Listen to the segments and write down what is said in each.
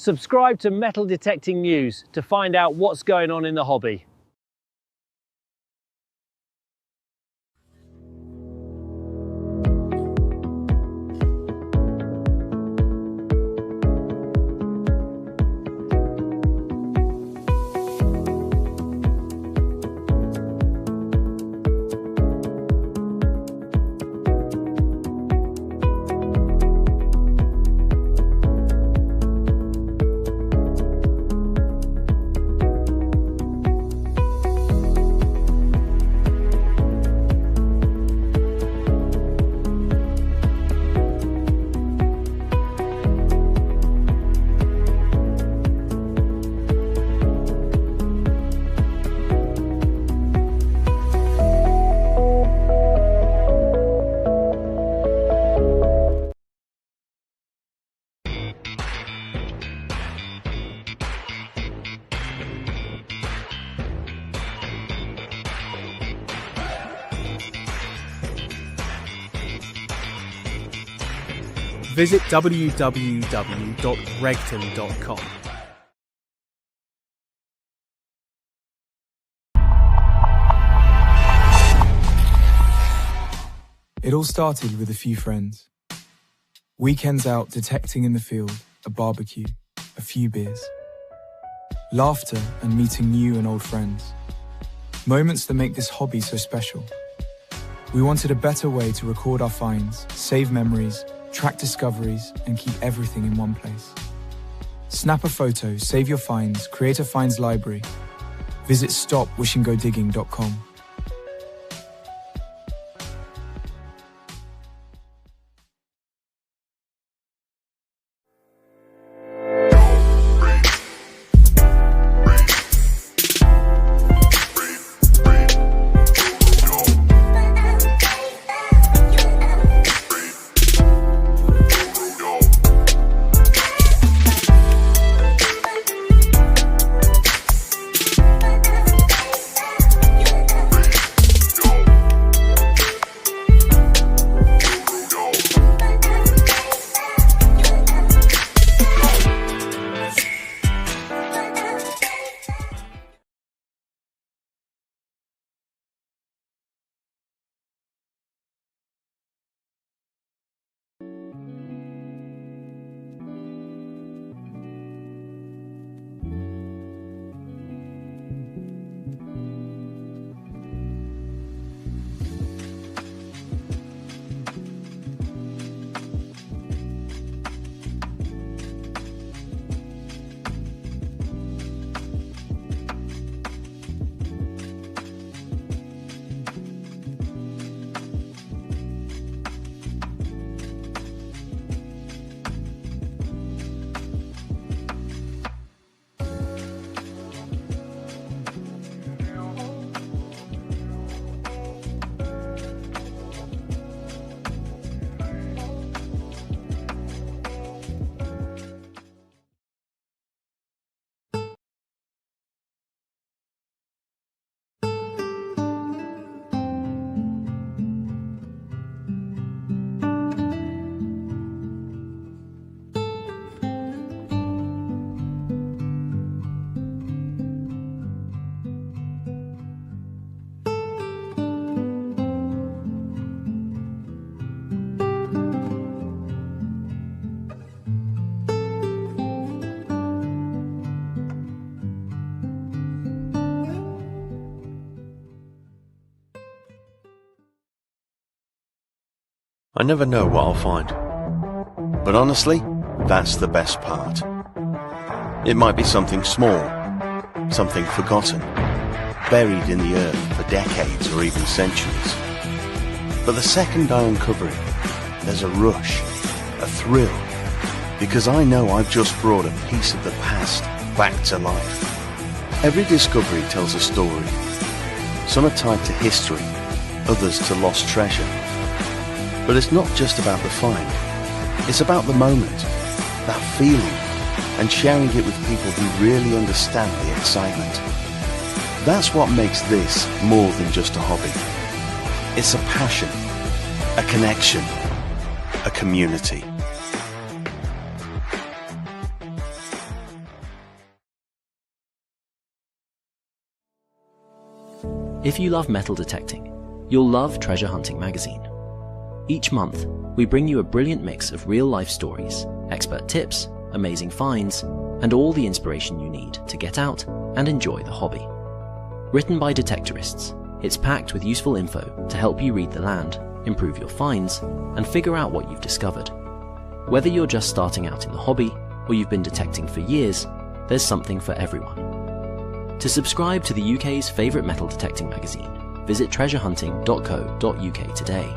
Subscribe to Metal Detecting News to find out what's going on in the hobby. Visit www.regton.com. It all started with a few friends. Weekends out detecting in the field, a barbecue, a few beers. Laughter and meeting new and old friends. Moments that make this hobby so special. We wanted a better way to record our finds, save memories, track discoveries, and keep everything in one place. Snap a photo, save your finds, create a finds library. Visit stopwishingodigging.com. I never know what I'll find. But honestly, that's the best part. It might be something small, something forgotten, buried in the earth for decades or even centuries. But the second I uncover it, there's a rush, a thrill, because I know I've just brought a piece of the past back to life. Every discovery tells a story. Some are tied to history, others to lost treasure. But it's not just about the find. It's about the moment, that feeling, and sharing it with people who really understand the excitement. That's what makes this more than just a hobby. It's a passion, a connection, a community. If you love metal detecting, you'll love Treasure Hunting magazine. Each month, we bring you a brilliant mix of real-life stories, expert tips, amazing finds, and all the inspiration you need to get out and enjoy the hobby. Written by detectorists, it's packed with useful info to help you read the land, improve your finds, and figure out what you've discovered. Whether you're just starting out in the hobby or you've been detecting for years, there's something for everyone. To subscribe to the UK's favourite metal detecting magazine, visit treasurehunting.co.uk today.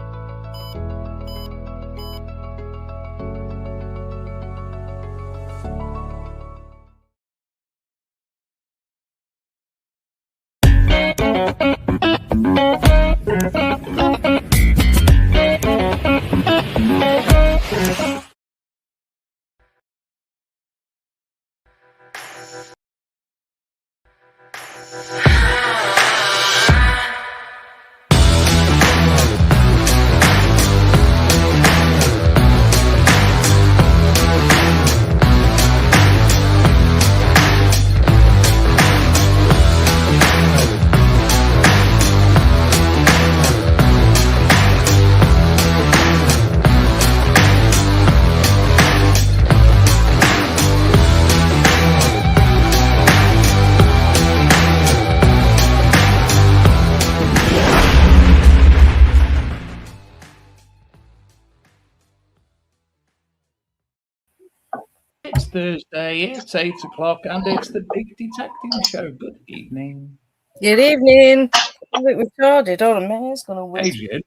It's Thursday, it's 8 o'clock, and it's the Big Detecting Show. Good evening. Good evening. I'm a bit retarded. Hold on, my hair's gone all weird. Adrian,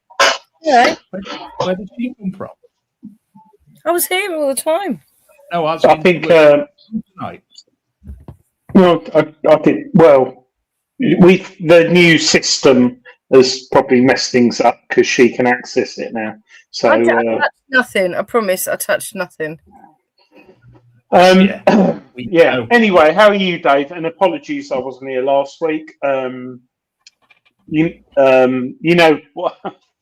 Yeah, where did she come from? I was here all the time. No, I think. Tonight. Well, I think. Well, the new system has probably messed things up because she can access it now. So I touched nothing. I promise, I touched nothing. Yeah. Anyway, how are you, Dave? And apologies, I wasn't here last week. You know what?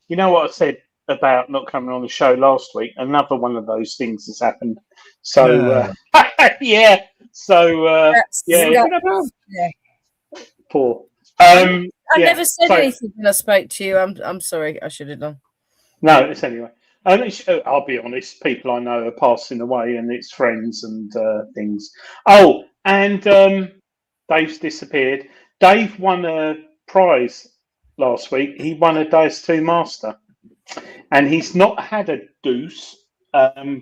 You know what I said about not coming on the show last week. Another one of those things has happened. So yeah. So Yeah. Poor. I never said anything when I spoke to you. I'm sorry. I should have done. No, it's anyway. I'll be honest. People I know are passing away, and it's friends and things. Oh, and Dave's disappeared. Dave won a prize last week. He won a Dice 2 Master, and he's not had a deuce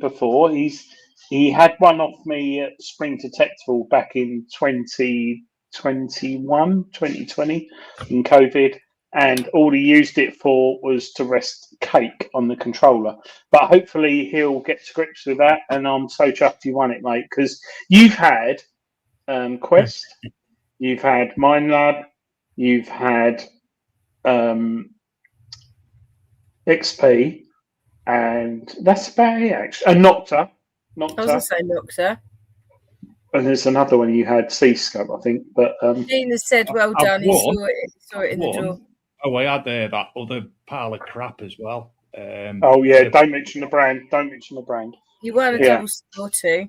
before. He had one off me at Spring Detectable back in 2020 in COVID. And all he used it for was to rest cake on the controller. But hopefully he'll get to grips with that. And I'm so chuffed you won it, mate, because you've had Quest, you've had Mind Lab, you've had XP, and that's about it, actually. And Nocta. I was going to say Nocta. And there's another one you had, Seascope, I think. But Gina said, "Well done." He saw it in the drawer. Oh, I had that other pile of crap as well. Oh yeah, don't mention the brand. Don't mention the brand. You won a double score too.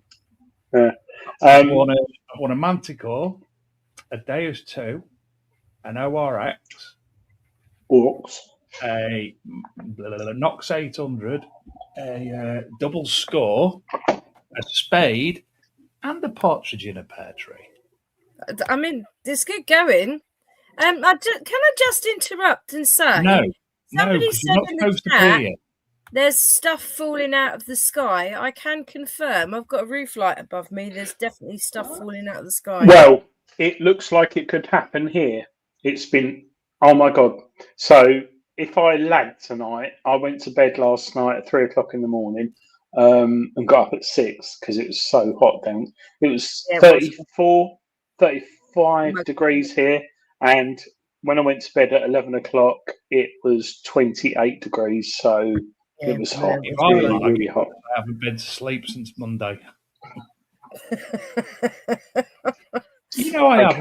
Yeah. I won a Manticore, a Deus 2, an ORX, a Nox 800, a double score, a spade, and a partridge in a pear tree. I mean, it's good going. Can I just interrupt and say? No, somebody because said you're not in supposed the to chat, be here. there's stuff falling out of the sky. I can confirm. I've got a roof light above me. There's definitely stuff falling out of the sky. Well, it looks like it could happen here. It's been, oh my God. So if I lagged tonight, I went to bed last night at 3 o'clock in the morning and got up at 6 because it was so hot down. It was 35 degrees here. And when I went to bed at 11 o'clock, it was 28 degrees. So it was hot. Really hot. I haven't been to sleep since Monday. You know, I have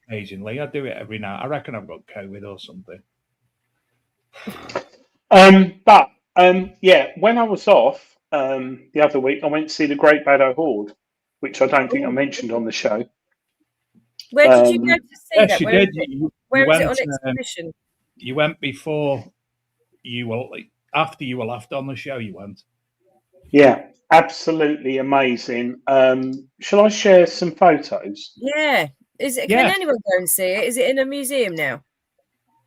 occasionally. I do it every now. I reckon I've got COVID or something. Yeah, when I was off the other week, I went to see the Great Baddow Horde, which I don't think I mentioned on the show. Where did you go to see Yes, that? you Where did. is it? You Where is it went. on exhibition? You went before you were after you were left on the show. You went. Yeah, absolutely amazing. Shall I share some photos? Yeah. Is it? Can Yeah, anyone go and see it? Is it in a museum now?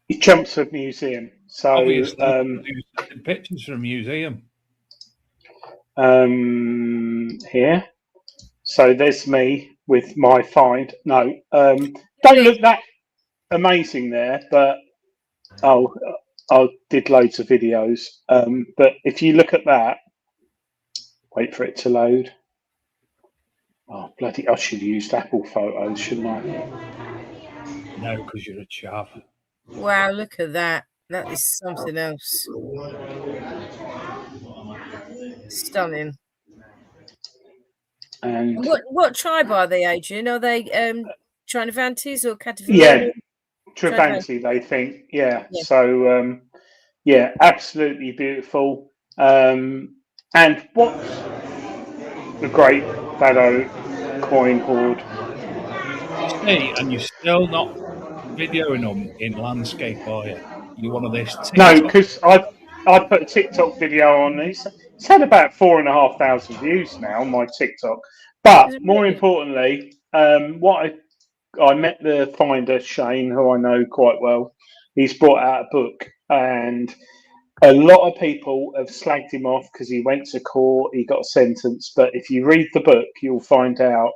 It's Chelmsford Museum. So obviously, you sent pictures from a museum. here. So there's me with my find. No, don't look that amazing there, but I did loads of videos. But if you look at that, wait for it to load. Oh bloody! I should have used Apple Photos, shouldn't I? No, because you're a chav. Wow, look at that. That is something else. Stunning. And What tribe are they, Adrian? Are they Trinovantes or yeah, Catavillonia? Travanti, they think. Yeah. Yeah. So yeah, absolutely beautiful. And what's a great Vado coin hoard? See, and you're still not videoing them in landscape, are you? You're one of this No, TikTok. because I put a TikTok video on this. It's had about 4,500 views now on my TikTok. But Is it more really? importantly, what I met the finder Shane, who I know quite well. He's brought out a book, and a lot of people have slagged him off because he went to court, he got a sentence. But if you read the book, you'll find out,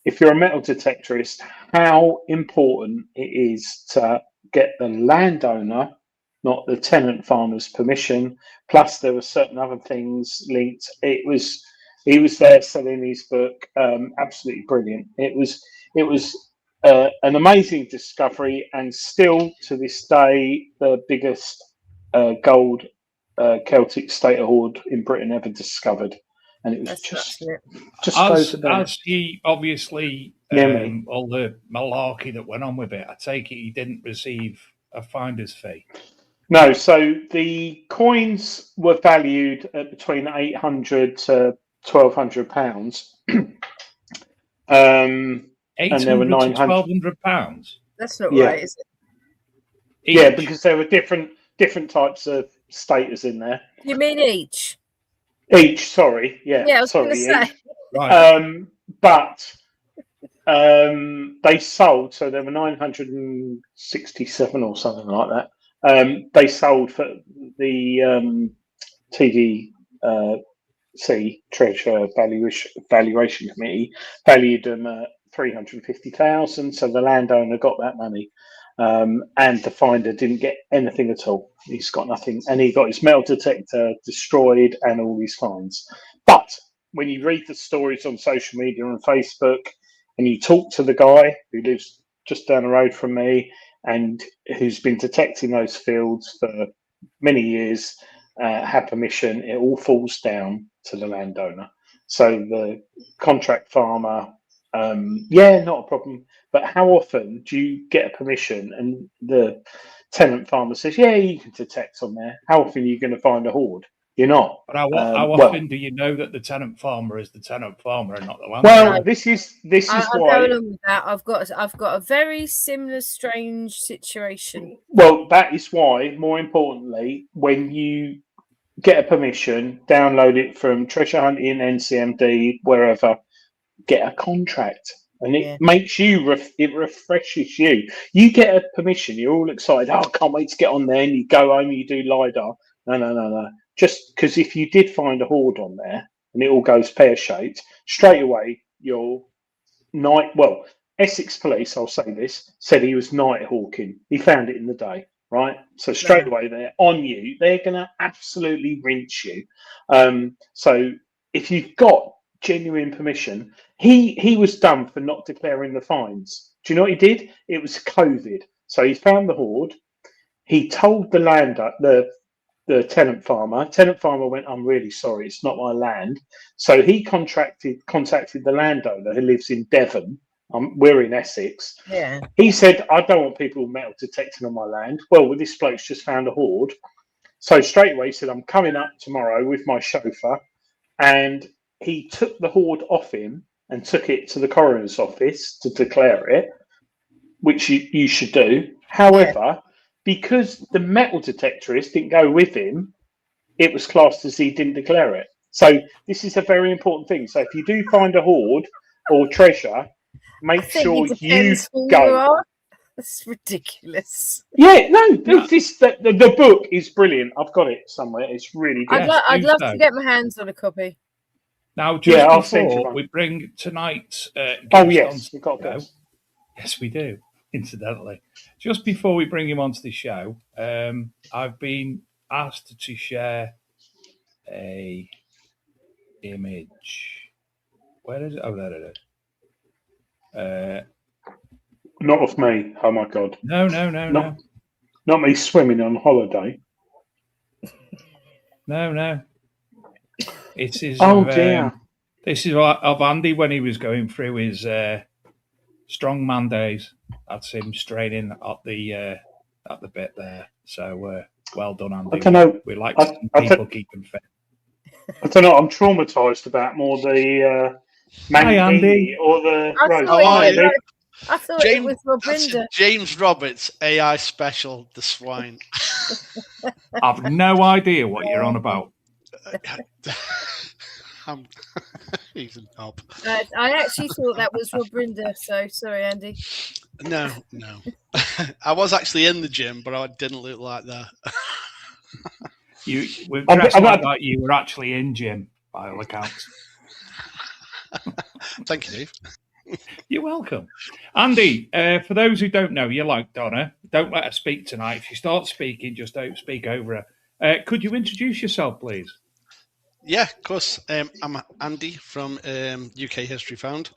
if you're a metal detectorist, how important it is to get the landowner, not the tenant farmer's permission. Plus, there were certain other things linked. He was there selling his book. Absolutely brilliant. It was an amazing discovery, and still to this day the biggest gold Celtic stater hoard in Britain ever discovered, and it was That's nuts, isn't it? just over there. As he obviously Near me. all the malarkey that went on with it, I take it he didn't receive a finder's fee. No, so the coins were valued at between 800 to £1,200. And there were 800 to 900. £1,200 That's not Yeah. right, is it? Yeah, each. because there were different types of staters in there. You mean each? Each, sorry. Yeah, Yeah, I was going to sorry, say. each. Right. But they sold, so there were 967 or something like that. They sold for the TDC Treasure Valuation Committee valued them at 350,000. So the landowner got that money, and the finder didn't get anything at all. He's got nothing, and he got his metal detector destroyed and all his fines. But when you read the stories on social media and Facebook, and you talk to the guy who lives just down the road from me and who's been detecting those fields for many years, had permission, it all falls down to the landowner. So the contract farmer, yeah, not a problem. But how often do you get a permission and the tenant farmer says, yeah, you can detect on there? How often are you going to find a hoard? You're not. But how Well, often do you know that the tenant farmer is the tenant farmer and not the landlord? well, this is I'll go why. along with that. I've got a very similar, strange situation. Well, that is why, more importantly, when you get a permission, download it from Treasure Hunting, NCMD, wherever, get a contract. And it Yeah. makes you, it refreshes you. You get a permission, you're all excited. Oh, I can't wait to get on there. And you go home, you do LiDAR. No. Just because if you did find a hoard on there and it all goes pear shaped, straight away, you're well, Essex Police, I'll say this, said he was night hawking. He found it in the day, right? So straight away they're on you. They're going to absolutely rinse you. So if you've got genuine permission, he was done for not declaring the fines. Do you know what he did? It was COVID. So he found the hoard. He told the tenant farmer. Tenant farmer went, I'm really sorry, it's not my land. So he contacted the landowner who lives in Devon. We're in Essex. Yeah. He said, I don't want people metal detecting on my land. Well, this bloke's just found a hoard. So straight away he said, I'm coming up tomorrow with my chauffeur. And he took the hoard off him and took it to the coroner's office to declare it. which you should do. However, because the metal detectorist didn't go with him, it was classed as he didn't declare it. So this is a very important thing. So if you do find a hoard or treasure, I make think sure it you depends who you go. are. That's ridiculous. Yeah, no, the book is brilliant. I've got it somewhere. It's really good. I'd do love so. to get my hands on a copy. Now, Yeah, just I'll send you before one. we bring tonight's guest Oh on yes, the we've got show, this. yes, we do. Incidentally, just before we bring him onto the show, I've been asked to share a image. Where is it? Oh, there it is. Not of me. Oh my god. No. Not me swimming on holiday. No. It is. Oh dear. This is of Andy when he was going through his strongman days. That's him straining at the bit there. So well done, Andy. I don't know. We like to see people keeping fit. I don't know. I'm traumatised about more the Hi, Andy. Mankini or the Rose. I thought it was Robinda. James Roberts, AI special, the swine. I've no idea what you're on about. He's a knob. I actually thought that was Robinda, so sorry, Andy. No. I was actually in the gym, but I didn't look like that. You were dressed like that. You were actually in gym, by all accounts. Thank you, Dave. You're welcome. Andy, for those who don't know, you're like Donna. Don't let her speak tonight. If she starts speaking, just don't speak over her. Could you introduce yourself, please? Yeah, of course. I'm Andy from UK History Found.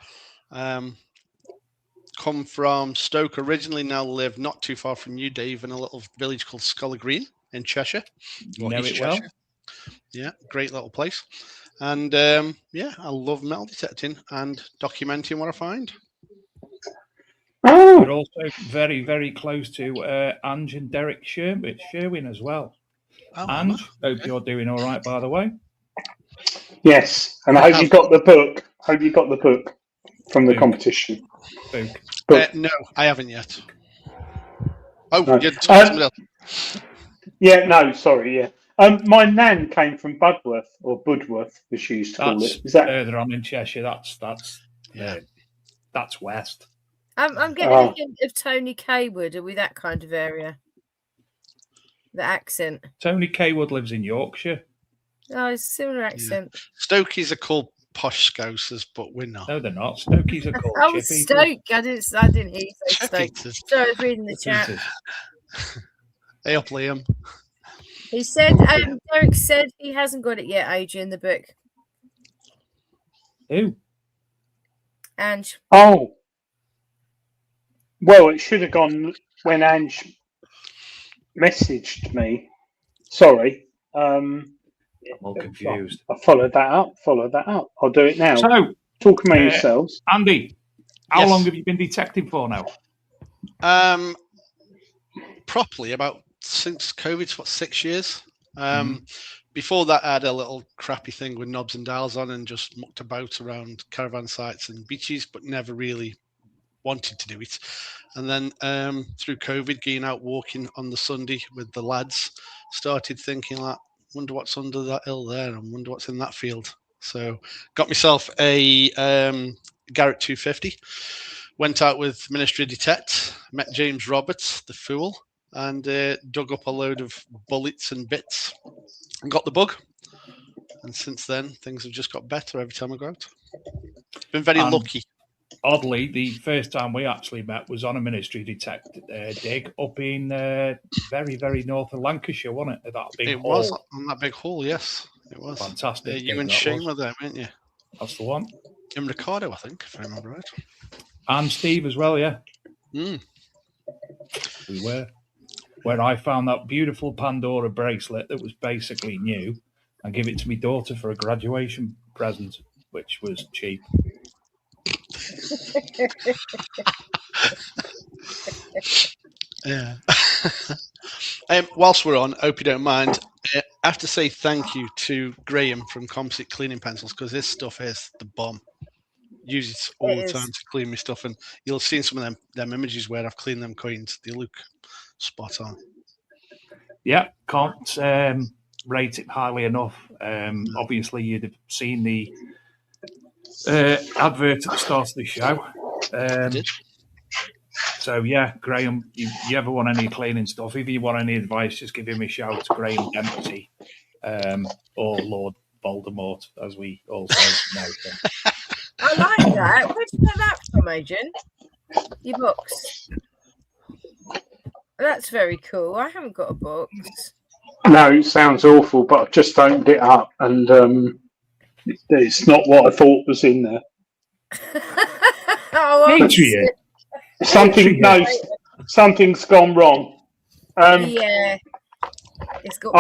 Come from Stoke originally, now live not too far from you, Dave, in a little village called Scholar Green in Cheshire. You know it well. Yeah, great little place. And I love metal detecting and documenting what I find. We're also very, very close to Ange and Derek Sherwin as well. Ange, hope you're doing all right, by the way. Yes, and I hope you got the book. Hope you got the book from the competition. Book. No, I haven't yet. Oh, no. you're talking somebody else. Yeah, no, sorry, yeah. My nan came from Budworth, or Budworth, as she used to call it. Is that further on in Cheshire? That's west. I'm getting a hint of Tony Kaywood. Are we that kind of area? The accent. Tony Kaywood lives in Yorkshire. Oh, it's a similar accent. Yeah. Stokies are called posh scousers, but we're not. No, they're not. Stokies are called Oh, chip Stoke. I didn't hear you say Stoke. Sorry, I was reading the chat. Hey up, Liam. He said, Derek said he hasn't got it yet, Adrian, the book. Who? Ange. Oh. Well, it should have gone when Ange messaged me. Sorry. I'm all confused. I followed that up. I'll do it now. So, talk among yourselves. Andy, how long have you been detecting for now? Properly about since COVID's 6 years. Before that, I had a little crappy thing with knobs and dials on and just mucked about around caravan sites and beaches, but never really wanted to do it. And then through COVID, getting out walking on the Sunday with the lads, started thinking like, wonder what's under that hill there and wonder what's in that field. So got myself a Garrett 250, went out with Ministry Detect, met James Roberts, the fool, and dug up a load of bullets and bits and got the bug. And since then, things have just got better every time I go out. Been very lucky. Oddly, the first time we actually met was on a Ministry Detect dig up in very, very north of Lancashire, wasn't it? That big hall. Was on that big hall, yes. It was. Fantastic. You and Shane were there, weren't you? That's the one. And Ricardo, I think, if I remember right. And Steve as well, yeah. We were. Where I found that beautiful Pandora bracelet that was basically new and give it to my daughter for a graduation present, which was cheap. Yeah. Whilst we're on, hope you don't mind, I have to say thank you to Graham from Composite Cleaning Pencils because this stuff is the bomb. use it all It the time is. to clean my stuff, and you'll see some of them images where I've cleaned them coins. They look spot on. Yeah, can't rate it highly enough. Obviously, you'd have seen the advert at the start of the show. So yeah, Graham, you ever want any cleaning stuff? If you want any advice, just give him a shout. Graham Dempsey, or Lord Voldemort, as we also know him. I like that. Where'd you get that from, Adrian? Your box. That's very cool. I haven't got a box. No, it sounds awful, but I've just opened it up, and it's not what I thought was in there. Adrian, something's gone wrong. Yeah, it's got.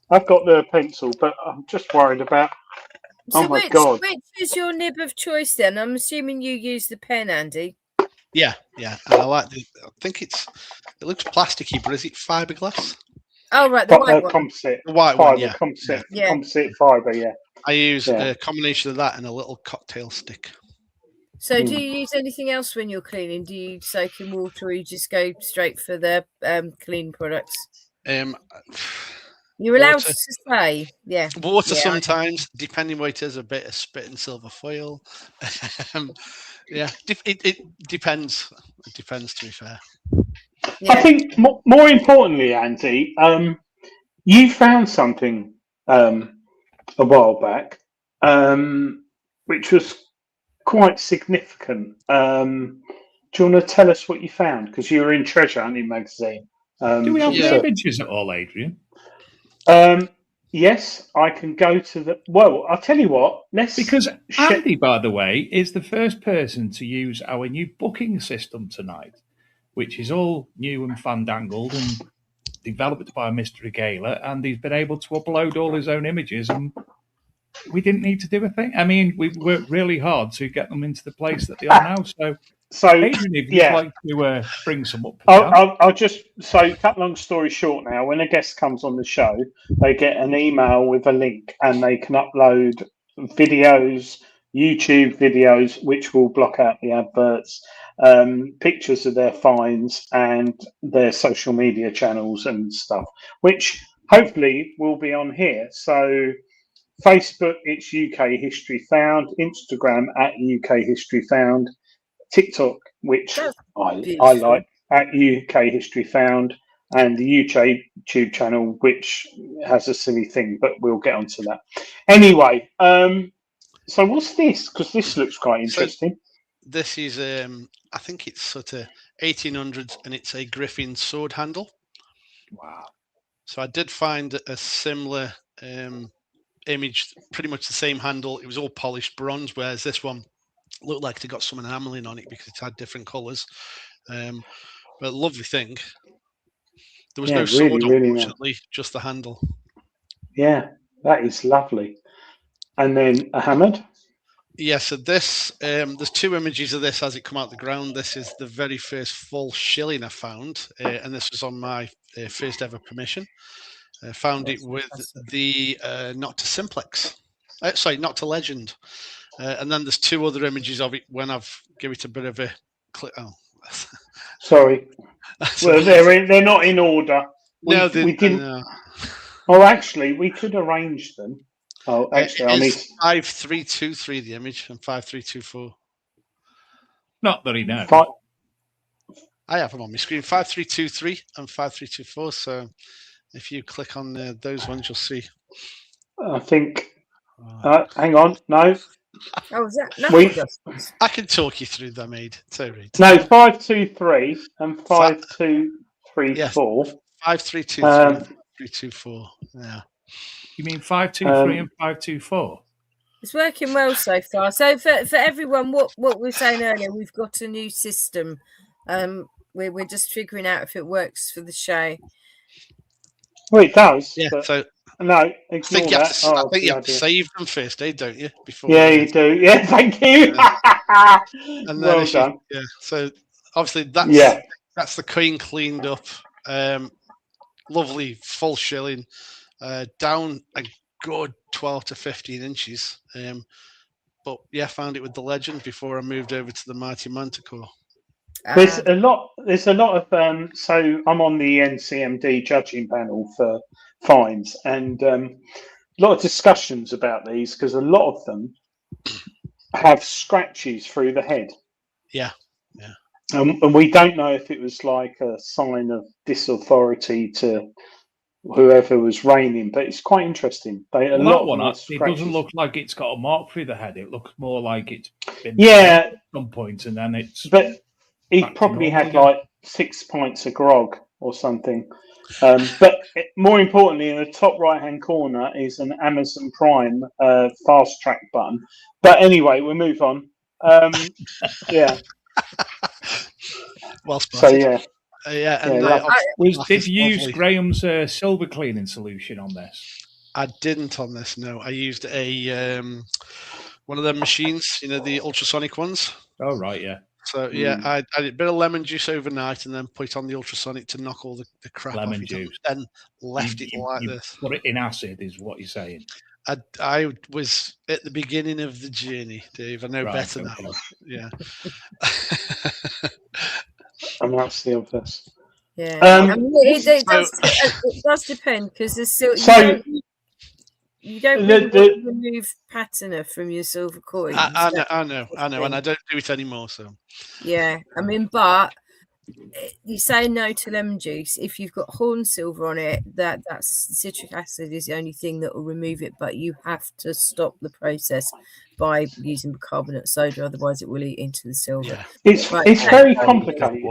I've got the pencil, but I'm just worried about. So oh my God! Which is your nib of choice then? I'm assuming you use the pen, Andy. Yeah. I like I think it looks plasticky, but is it fiberglass? Oh right, the white one. Composite. The white fiber, one, yeah. Composite fiber, yeah. I use a combination of that and a little cocktail stick. So do you use anything else when you're cleaning? Do you soak in water, or you just go straight for the clean products? You're allowed to say, yeah. Water sometimes, depending what it is, a bit of spit and silver foil. Yeah, it depends. It depends, to be fair. Yeah. I think more importantly, Andy, you found something a while back, which was quite significant. Do you want to tell us what you found? Because you were in Treasure Hunting magazine. Do we have the images at all, Adrian? Yes, I can go to the. Well, I'll tell you what. Because Andy, by the way, is the first person to use our new booking system tonight, which is all new and fandangled and developed by Mr. Regala, and he's been able to upload all his own images, and we didn't need to do a thing. I mean, we worked really hard to get them into the place that they are now. So Adrian, if you'd like to bring some up. I'll just cut long story short now, when a guest comes on the show, they get an email with a link and they can upload videos, YouTube videos, which will block out the adverts, pictures of their finds and their social media channels and stuff, which hopefully will be on here. So Facebook, it's UK History Found, Instagram at UK History Found, TikTok, which I like, at UK History Found, and the YouTube channel, which has a silly thing, but we'll get onto that. Anyway, so what's this? Because this looks quite interesting. So this is, I think it's sort of 1800s, and it's a griffin sword handle. Wow. So I did find a similar image, pretty much the same handle. It was all polished bronze, whereas this one looked like it got some enameling on it because it had different colours. But lovely thing. There was no sword, unfortunately, just the handle. Yeah, that is lovely. And then a hammered? Yeah, so this, there's two images of this as it come out the ground. This is the very first full shilling I found, and this was on my first ever permission. I found it with the Not to Simplex. Not to Legend. And then there's two other images of it when I've given it a bit of a click. Oh, sorry. Well, they're not in order. We didn't. No. Oh, actually, we could arrange them. Oh, actually, I need 5323 the image and 5324. Not that he knows. I have them on my screen. 5323 and 5324. So if you click on those ones, you'll see. I think. Hang on, no. Oh, is that? I can talk you through them, Aid. Sorry. No, 523 and 5234. 5323 and 324. Yeah. You mean 523 and 524? It's working well so far. So for everyone, what we were saying earlier, we've got a new system. We're just figuring out if it works for the show. Well, it does. Yeah. So no, I think you have to save them first, don't you? Before you do. Yeah, thank you. And then well done. Yeah. So obviously that's the coin cleaned up. Lovely full shilling. Down a good 12 to 15 inches. but yeah, found it with the Legend before I moved over to the Mighty Manticore. There's a lot. There's a lot of. So I'm on the NCMD judging panel for fines, and a lot of discussions about these because a lot of them have scratches through the head. Yeah. And we don't know if it was like a sign of disauthority to whoever was reigning, but it's quite interesting. A lot of them have it scratches. doesn't look like it's got a mark through the head. It looks more like it's been Yeah, at some point, and then it's. But he back to probably normal had again. like 6 pints of grog or something. But more importantly, in the top right-hand corner is an Amazon Prime fast track button. But anyway, we'll move on. Yeah. Well So spotted. yeah. Did you use Graham's silver cleaning solution on this? I didn't on this. No, I used a one of them machines, the ultrasonic ones. Oh right, yeah. So yeah, I did a bit of lemon juice overnight and then put it on the ultrasonic to knock all the crap lemon off it. Juice. And then left it like this. Put it in acid, is what you're saying. I was at the beginning of the journey, Dave. I know better now. Yeah. And that's the obvious. Yeah. It does depend because there's still. You don't really want to remove patina from your silver coins. I know, and I don't do it anymore. So yeah, I mean, but you say no to lemon juice if you've got horn silver on it. That's citric acid is the only thing that will remove it, but you have to stop the process by using bicarbonate soda, otherwise it will eat into the silver. Yeah. It's very complicated.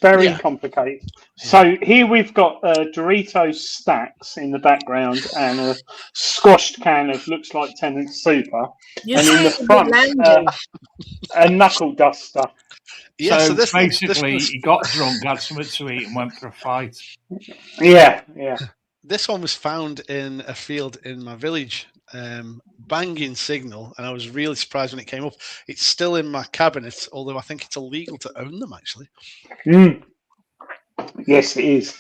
Very complicated. So here we've got Doritos stacks in the background and a squashed can of looks like Tennant Super, and in the front a knuckle duster. Yeah, so this basically he got drunk, had something to eat, and went for a fight. Yeah. This one was found in a field in my village. Banging signal, and I was really surprised when it came up. It's still in my cabinet, although I think it's illegal to own them actually. Yes, it is.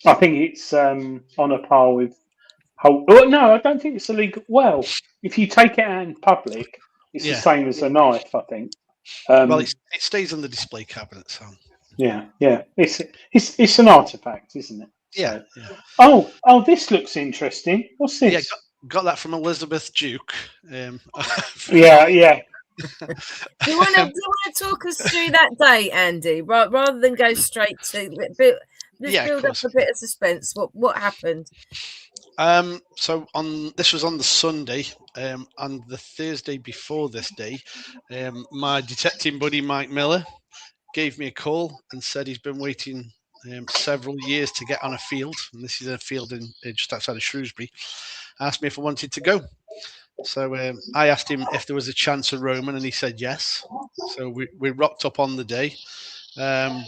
I think it's on a par with. No, I don't think it's illegal. Well, if you take it out in public, it's the same as a knife, I think. Well, it stays in the display cabinet, so. Yeah. It's an artifact, isn't it? Yeah. Oh, this looks interesting. What's this? Yeah, got that from Elizabeth Duke. Yeah. Do you want to talk us through that day, Andy, rather than go straight to build up a bit of suspense? What happened? So this was on the Sunday, and the Thursday before this day, my detecting buddy Mike Miller gave me a call and said he's been waiting several years to get on a field, and this is a field in just outside of Shrewsbury. Asked me if I wanted to go. So I asked him if there was a chance of roaming, and he said yes. So we rocked up on the day, found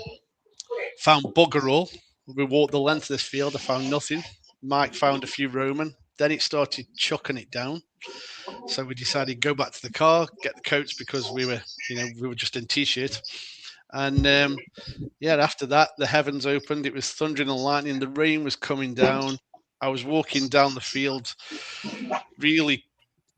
bugger all. We walked the length of this field. I found nothing. Mike found a few Roman. Then it started chucking it down. So we decided to go back to the car, get the coats because we were just in t-shirt. And after that, the heavens opened. It was thundering and lightning. The rain was coming down. I was walking down the field, really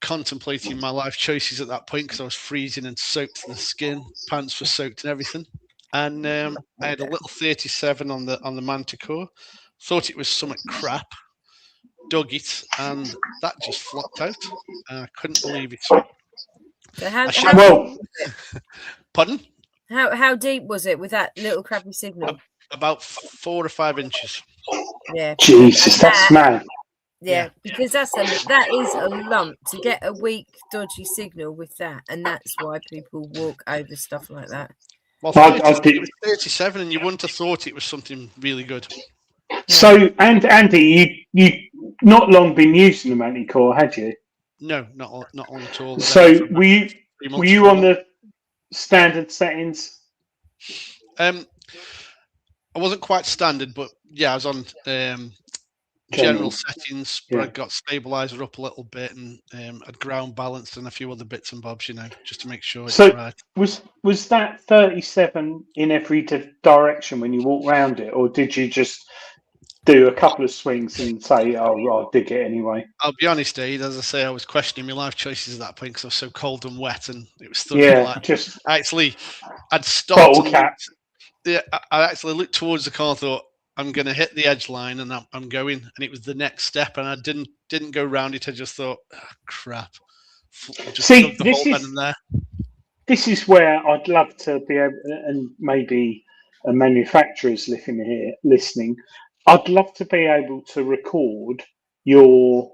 contemplating my life choices at that point because I was freezing and soaked to the skin. Pants were soaked and everything. And I had a little 37 on the Manticore. Thought it was something crap. Dug it, and that just flopped out. I couldn't believe it. So Pardon? How deep was it with that little crappy signal? About 4 or 5 inches. Yeah. Jesus, that's mad. Yeah, because that is a lump to get a weak, dodgy signal with that, and that's why people walk over stuff like that. Well, it was 37, and you wouldn't have thought it was something really good. So, and Andy, you not long been using the Manticore, had you? No, not long at all. So, were you on the standard settings? I wasn't quite standard, but yeah, I was on general settings. But I got stabilizer up a little bit, and I'd ground balanced and a few other bits and bobs, just to make sure it's right. Was that 37 in every direction when you walk around it, or did you just do a couple of swings and say, "Oh, I'll dig it anyway." I'll be honest, Aid. As I say, I was questioning my life choices at that point because I was so cold and wet, and it was thundering Yeah, like. just I'd stopped bottle and cap. I actually looked towards the car, thought I'm going to hit the edge line, and I'm going, and it was the next step, and I didn't go round it. I just thought, crap, just See, dug the hole then and there. This is where I'd love to be able, and maybe a manufacturer's listening. I'd love to be able to record your.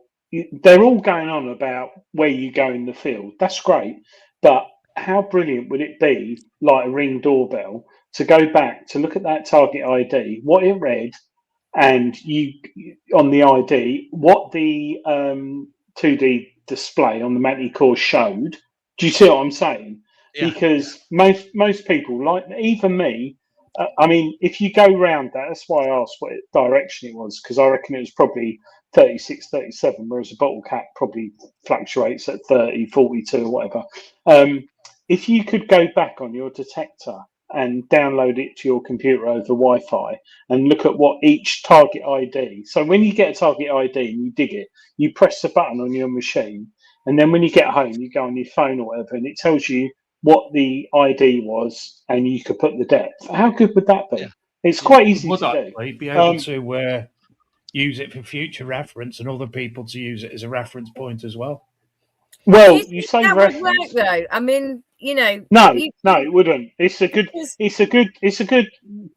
They're all going on about where you go in the field. That's great, but how brilliant would it be, like a Ring doorbell, to go back to look at that target ID, what it read, and you on the ID, what the 2D display on the Matty core showed. Do you see what I'm saying? Yeah. Because most people, like even me, I mean, if you go round that, that's why I asked what direction it was, because I reckon it was probably 36, 37, whereas a bottle cap probably fluctuates at 30, 42 or whatever. If you could go back on your detector and download it to your computer over Wi-Fi and look at what each target ID. So when you get a target ID and you dig it, you press the button on your machine, and then when you get home, you go on your phone or whatever, and it tells you what the ID was, and you could put the depth. How good would that be? Yeah. It's quite easy to do. Be able to use it for future reference, and other people to use it as a reference point as well. Well, you say that reference. would work, though. I mean, you know. No, it wouldn't. It's a good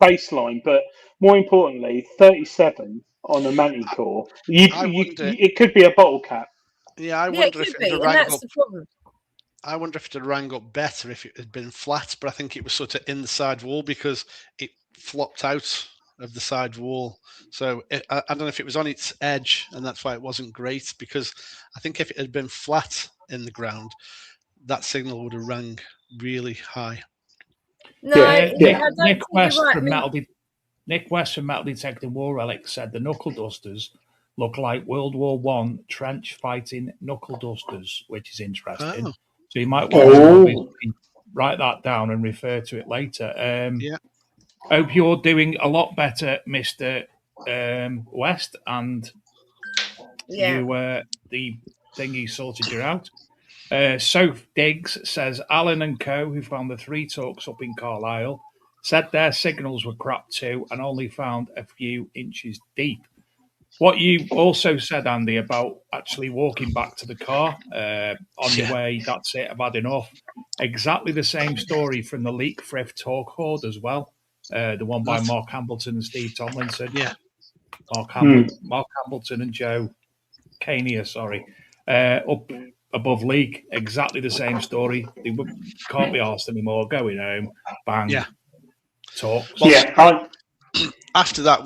baseline, but more importantly, 37 on a Manti core. It could be a bottle cap. Yeah, I wonder if it rang that's up. The problem. I wonder if it had rang up better if it had been flat, but I think it was sort of in the side wall because it flopped out of the side wall. So I don't know if it was on its edge, and that's why it wasn't great. Because I think if it had been flat in the ground, that signal would have rang really high. No, Nick West from Metal Detecting War Relics said the knuckle dusters look like World War I trench fighting knuckle dusters, which is interesting. Oh. So you might want to write that down and refer to it later. Yeah. Hope you're doing a lot better, Mr. West, and the thingy sorted you out. Soph Diggs says Alan and Co, who found the 3 torcs up in Carlisle, said their signals were crap too and only found a few inches deep. What you also said, Andy, about actually walking back to the car on your way, that's it, I've had enough. Exactly the same story from the Leak Thrift Torque Horde as well. The one by Mark Hambleton and Steve Tomlinson. Yeah. Mark Hambleton and Joe Cania, up above Leak. Exactly the same story. They can't be asked anymore. Going home, bang. Yeah. Talk. Well, after that,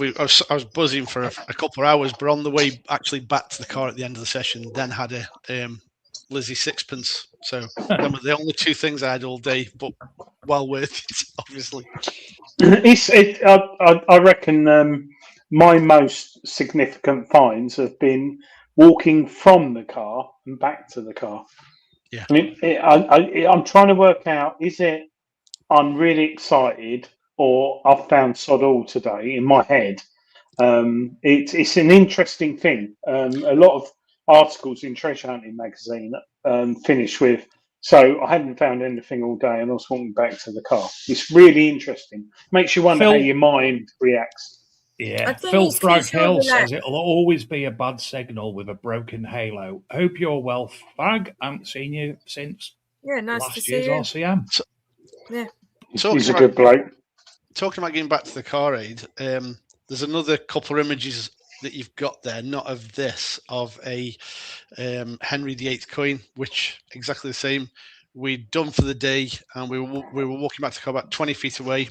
I was buzzing for a couple of hours, but on the way actually back to the car at the end of the session, then had a Lizzie Sixpence. So them were the only 2 things I had all day, but well worth it, obviously. I reckon my most significant finds have been walking from the car and back to the car. Yeah. I mean, I'm trying to work out, is it I'm really excited or I've found sod all today in my head? It's an interesting thing. A lot of articles in Treasure Hunting magazine finish with, so I hadn't found anything all day and I was walking back to the car. It's really interesting. Makes you wonder how your mind reacts. Yeah, Phil Fraghill says it'll always be a bad signal with a broken halo. Hope you're well, Frag. I haven't seen you since last year's RCM. He's a good bloke. Talking about getting back to the car, Aid, there's another couple of images that you've got there, not of this, of a Henry VIII coin, which exactly the same. We'd done for the day, and we were walking back to the car about 20 feet away.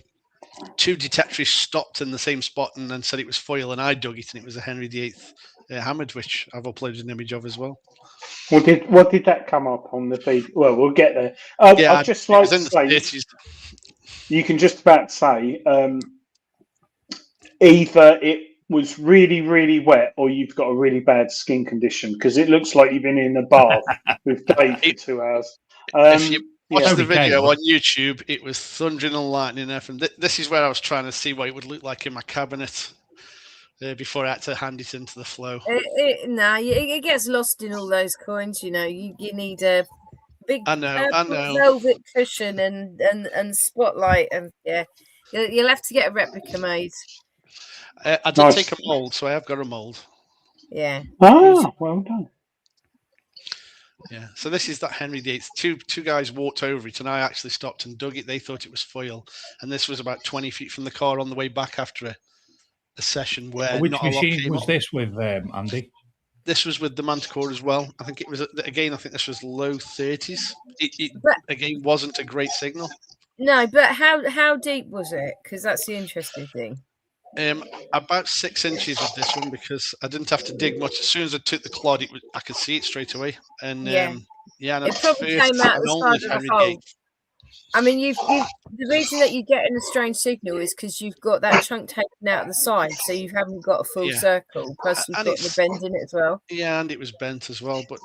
2 detectorists stopped in the same spot and then said it was foil, and I dug it, and it was a Henry VIII hammered, which I've uploaded an image of as well. What did that come up on the feed? Well, we'll get there. I'd just like to say, you can just about say either it was really, really wet or you've got a really bad skin condition, because it looks like you've been in a bath with Dave for 2 hours. If you watch the video on YouTube, it was thundering and lightning there. This is where I was trying to see what it would look like in my cabinet. before I had to hand it into the flow. It gets lost in all those coins. You need a big I know. velvet cushion and spotlight, and you'll have to get a replica made. I did take a mould, so I have got a mould. Yeah. Well done. Yeah. So this is that Henry VIII. Two guys walked over it, and I actually stopped and dug it. They thought it was foil, and this was about 20 feet from the car on the way back after a session where Which not a lot machine came was up. this with, Andy? This was with the Manticore as well. I think it was again. I think this was low 30s. It again wasn't a great signal. No, but how deep was it? Because that's the interesting thing. About 6 inches with this one, because I didn't have to dig much. As soon as I took the clod, I could see it straight away. And and it probably came out the side of the hole. I mean, the reason that you're getting a strange signal is because you've got that chunk taken out of the side, so you haven't got a full circle. Plus, you've got the bend in it as well. Yeah, and it was bent as well. But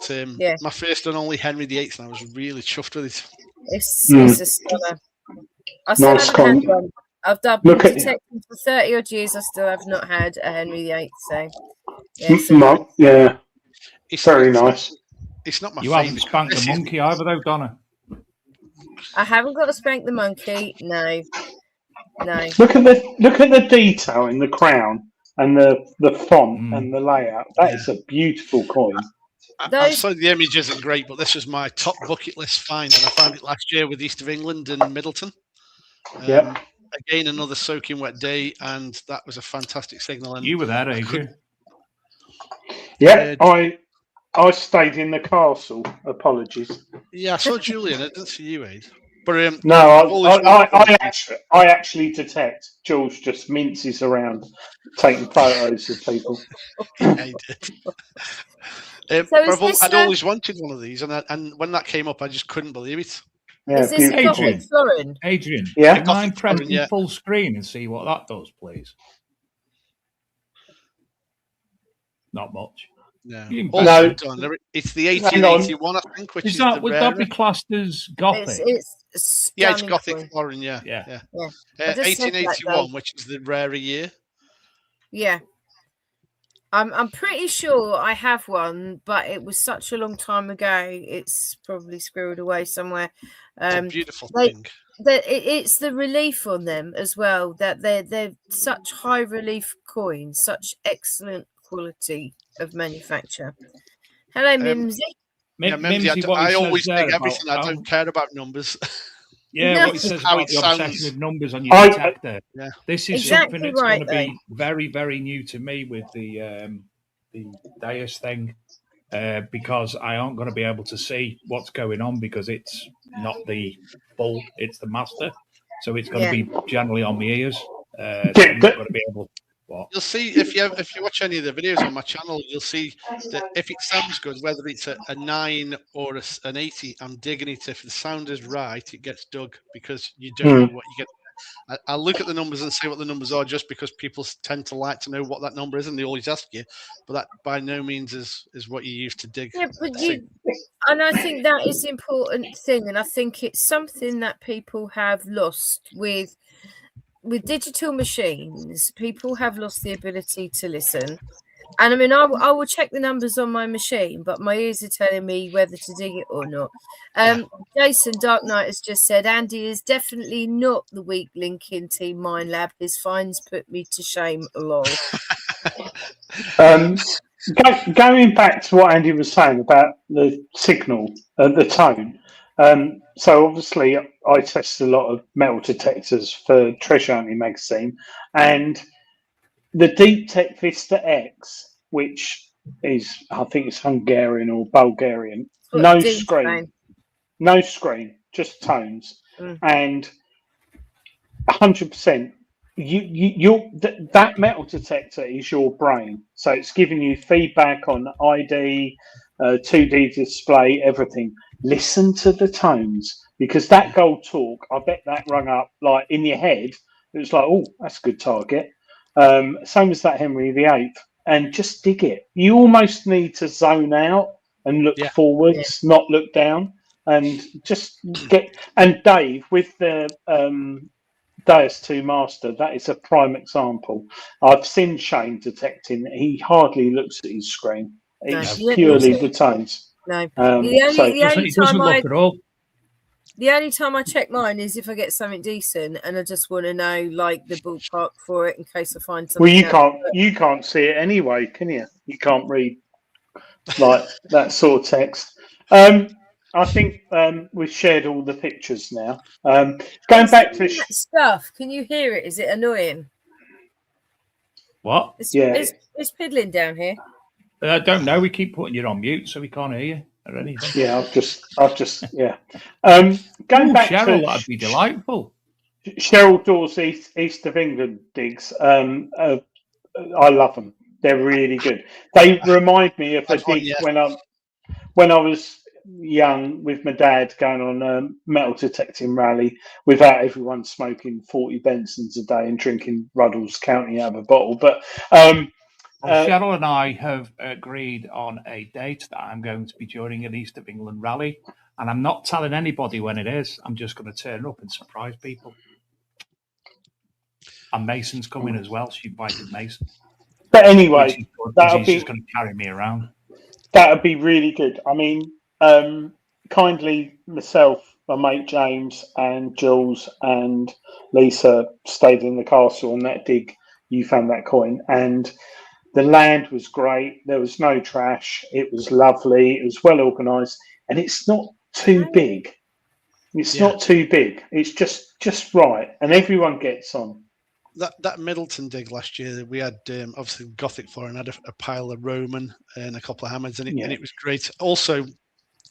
my first and only Henry VIII, and I was really chuffed with it. It's a stunner. I still haven't had one. I've been detecting for 30 odd years. I still have not had a Henry VIII. So it's very nice. It's not my. You haven't spanked the monkey either, though, Donna. I haven't got to spank the monkey. No. Look at the detail in the crown and the font and the layout. That is a beautiful coin. I saw the image isn't great, but this was my top bucket list find, and I found it last year with East of England in Middleton. Again, another soaking wet day, and that was a fantastic signal. And you were there, Adrian? Yeah, I stayed in the castle. Apologies. Yeah, I saw Julian. I didn't see you, Aid. But no, I actually detect. Jules just minces around, taking photos of people. Yeah, he did. I'd always wanted one of these, and when that came up, I just couldn't believe it. Yeah, is this Adrian, yeah, do you mind pressing full screen and see what that does, please? Not much. No, it's the 1881, I think. Which would that be classed as Gothic? It's Gothic foreign. Yeah. 1881, which is the rarer year. Yeah. I'm pretty sure I have one, but it was such a long time ago. It's probably squirreled away somewhere. It's a beautiful thing. It's the relief on them as well. That they're such high relief coins, such excellent quality of manufacture. Hello, Mimsy. Mimsy, I always think everything. I don't care about numbers. Yeah, what he says about the obsession with numbers on your detector. Yeah. This is something that's going to be very, very new to me with the Deus thing, because I aren't going to be able to see what's going on because it's not the bull, it's the master. So it's going to be generally on my ears. So I'm not going to be able. You'll see if you watch any of the videos on my channel, you'll see that if it sounds good, whether it's a 9 or an 80, I'm digging it. If the sound is right, it gets dug because you don't know what you get. I look at the numbers and say what the numbers are just because people tend to like to know what that number is, and they always ask you. But that by no means is what you use to dig. Yeah, but and I think that is the important thing, and I think it's something that people have lost with digital machines. People have lost the ability to listen, and I mean, I will check the numbers on my machine, but my ears are telling me whether to dig it or not. Jason Dark Knight has just said Andy is definitely not the weak link in Team Mind Lab. His finds put me to shame. Lol. Going back to what Andy was saying about the signal, the tone. So obviously I test a lot of metal detectors for Treasure Hunting magazine, and the Deep Tech Vista X, which is, I think it's Hungarian or Bulgarian, no screen, just tones, and 100%. That metal detector is your brain, so it's giving you feedback on ID, 2D display, everything. Listen to the tones, because that gold torque, I bet that rung up like in your head. It was like, oh, that's a good target. Same as that Henry VIII, and just dig it. You almost need to zone out and look forwards, not look down, and just get. And Dave with the Deus 2 Master, that is a prime example. I've seen Shane detecting. He hardly looks at his screen. It's you don't need purely to. the tones. No, So the only It doesn't time look at all. the only time I check mine is if I get something decent and I just want to know like the ballpark for it in case I find something. well, you can't see it anyway, can you? You can't read like that sort of text. I think we've shared all the pictures now. Going back to that stuff, can you hear it? Is it annoying? What? It's piddling down here. I don't know. We keep putting you on mute, so we can't hear you or anything. Yeah, I've just yeah. Going back Cheryl, to that'd be delightful. Cheryl Dawes East of England digs. I love them. They're really good. They remind me of a dig when I was young with my dad going on a metal detecting rally without everyone smoking 40 Bensons a day and drinking Ruddles County out of a bottle. But Cheryl and I have agreed on a date that I'm going to be joining an East of England rally, and I'm not telling anybody when it is. I'm just going to turn up and surprise people. And Mason's coming as well. She invited Mason. But anyway, he's just going to carry me around. That would be really good. I mean, kindly myself, my mate James, and Jules and Lisa stayed in the castle on that dig. You found that coin, and the land was great. There was no trash. It was lovely. It was well organised, and it's not too big. It's not too big. It's just right, and everyone gets on. That Middleton dig last year, we had obviously Gothic floor and had a pile of Roman and a couple of hammers, and it was great. Also,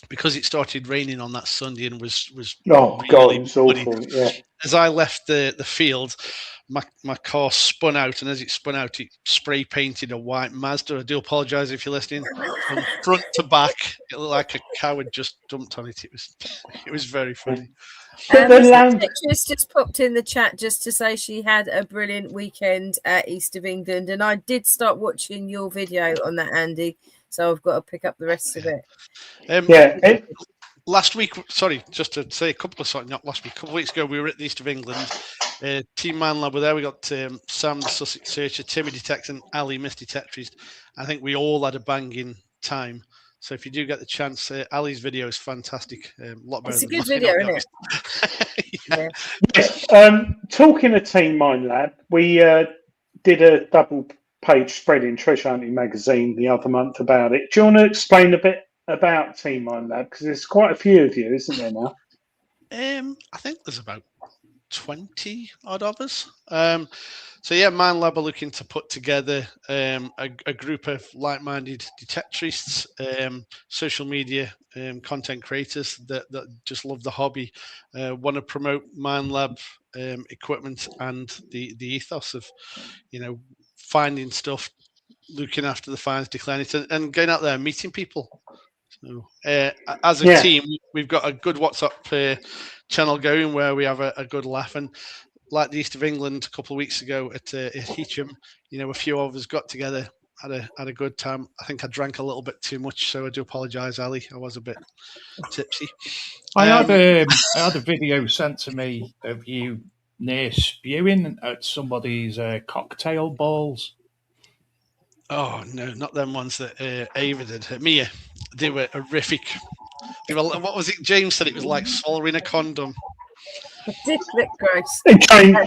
because it started raining on that Sunday and was God, it was awful. Yeah. As I left the field, my car spun out, and as it spun out, it spray painted a white Mazda. I do apologise if you're listening. From front to back, it looked like a cow had just dumped on it. It was very funny. Detectorist just popped in the chat just to say she had a brilliant weekend at East of England, and I did start watching your video on that, Andy. So I've got to pick up the rest of it. Last week, sorry, just to say a couple of weeks ago, we were at the East of England. Team Man Lab were there. We got Sam, the Sussex Searcher, Timmy Detect, and Ali, Miss Detectorist. I think we all had a banging time. So if you do get the chance, Ali's video is fantastic. A lot better. It's a good video, isn't it? Yes. Talking of Team Mind Lab, we did a double-page spread in Treasure Hunting magazine the other month about it. Do you want to explain a bit about Team Mind Lab? Because there's quite a few of you, isn't there now? I think there's about 20 odd of us. Mind Lab are looking to put together a group of like-minded detectorists, social media content creators that just love the hobby, want to promote Mind Lab equipment and the ethos of, finding stuff, looking after the finds, declaring it, and going out there and meeting people. So, as a team, we've got a good WhatsApp channel going where we have a good laugh. And like the East of England a couple of weeks ago at Hitcham, a few of us got together, had a good time. I think I drank a little bit too much, so I do apologise, Ali. I was a bit tipsy. I had a video sent to me of you near spewing at somebody's cocktail balls. Oh no, not them ones that Ava did. Mia, they were horrific. What was it? James said it was like swallowing a condom. Gross.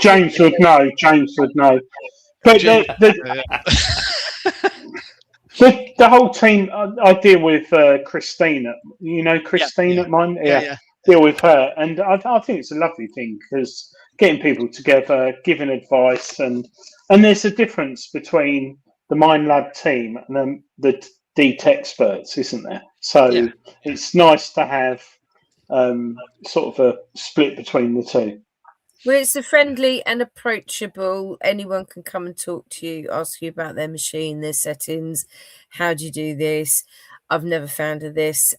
James would know. James would know. But the whole team, I deal with Christina. You know Christina at mine? Yeah. Deal with her. And I think it's a lovely thing because getting people together, giving advice, and there's a difference between the Mind Lab team and then the DEET experts, isn't there? So it's nice to have sort of a split between the two. Well, it's a friendly and approachable. Anyone can come and talk to you, ask you about their machine, their settings. How do you do this? I've never found of this.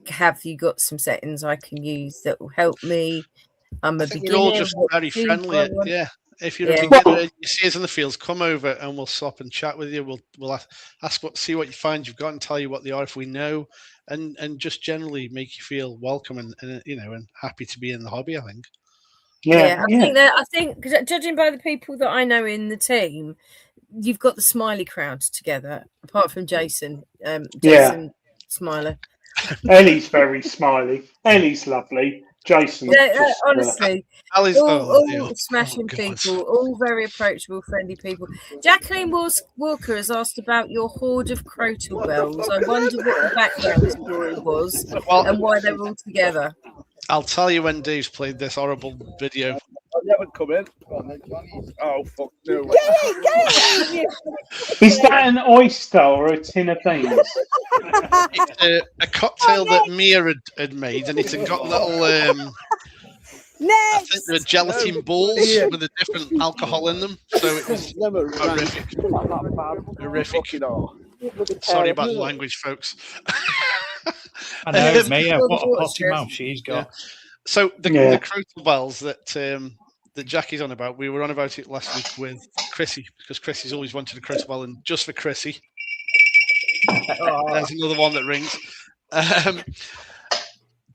Have you got some settings I can use that will help me? I'm a beginner. We're all just very friendly. Yeah. If you're a beginner, you see us in the fields, come over and we'll stop and chat with you. We'll see what you find you've got and tell you what they are if we know, and just generally make you feel welcome and happy to be in the hobby, I think. I think judging by the people that I know in the team, you've got the smiley crowd together. Apart from Jason, Smiler. Ellie's very smiley. Ellie's lovely. Jason's just honestly, Ali's, all smashing people, all very approachable, friendly people. Jacqueline Walker has asked about your hoard of crotal bells. I wonder what the background story was and why they were all together. I'll tell you when Dave's played this horrible video. You haven't come in. Oh, fuck no. Get it! Is that an oyster or a tin of beans? It's a cocktail that Mia had made, and it's got little, I think they were gelatin balls with a different alcohol in them. So it was horrific. Sorry about the language, folks. I know, Mia, what a potty mouth she's got. Yeah. So the crotal bells that Jackie's on about, we were on about it last week with Chrissy, because Chrissy's always wanted a crotal bell, and just for Chrissy, there's another one that rings.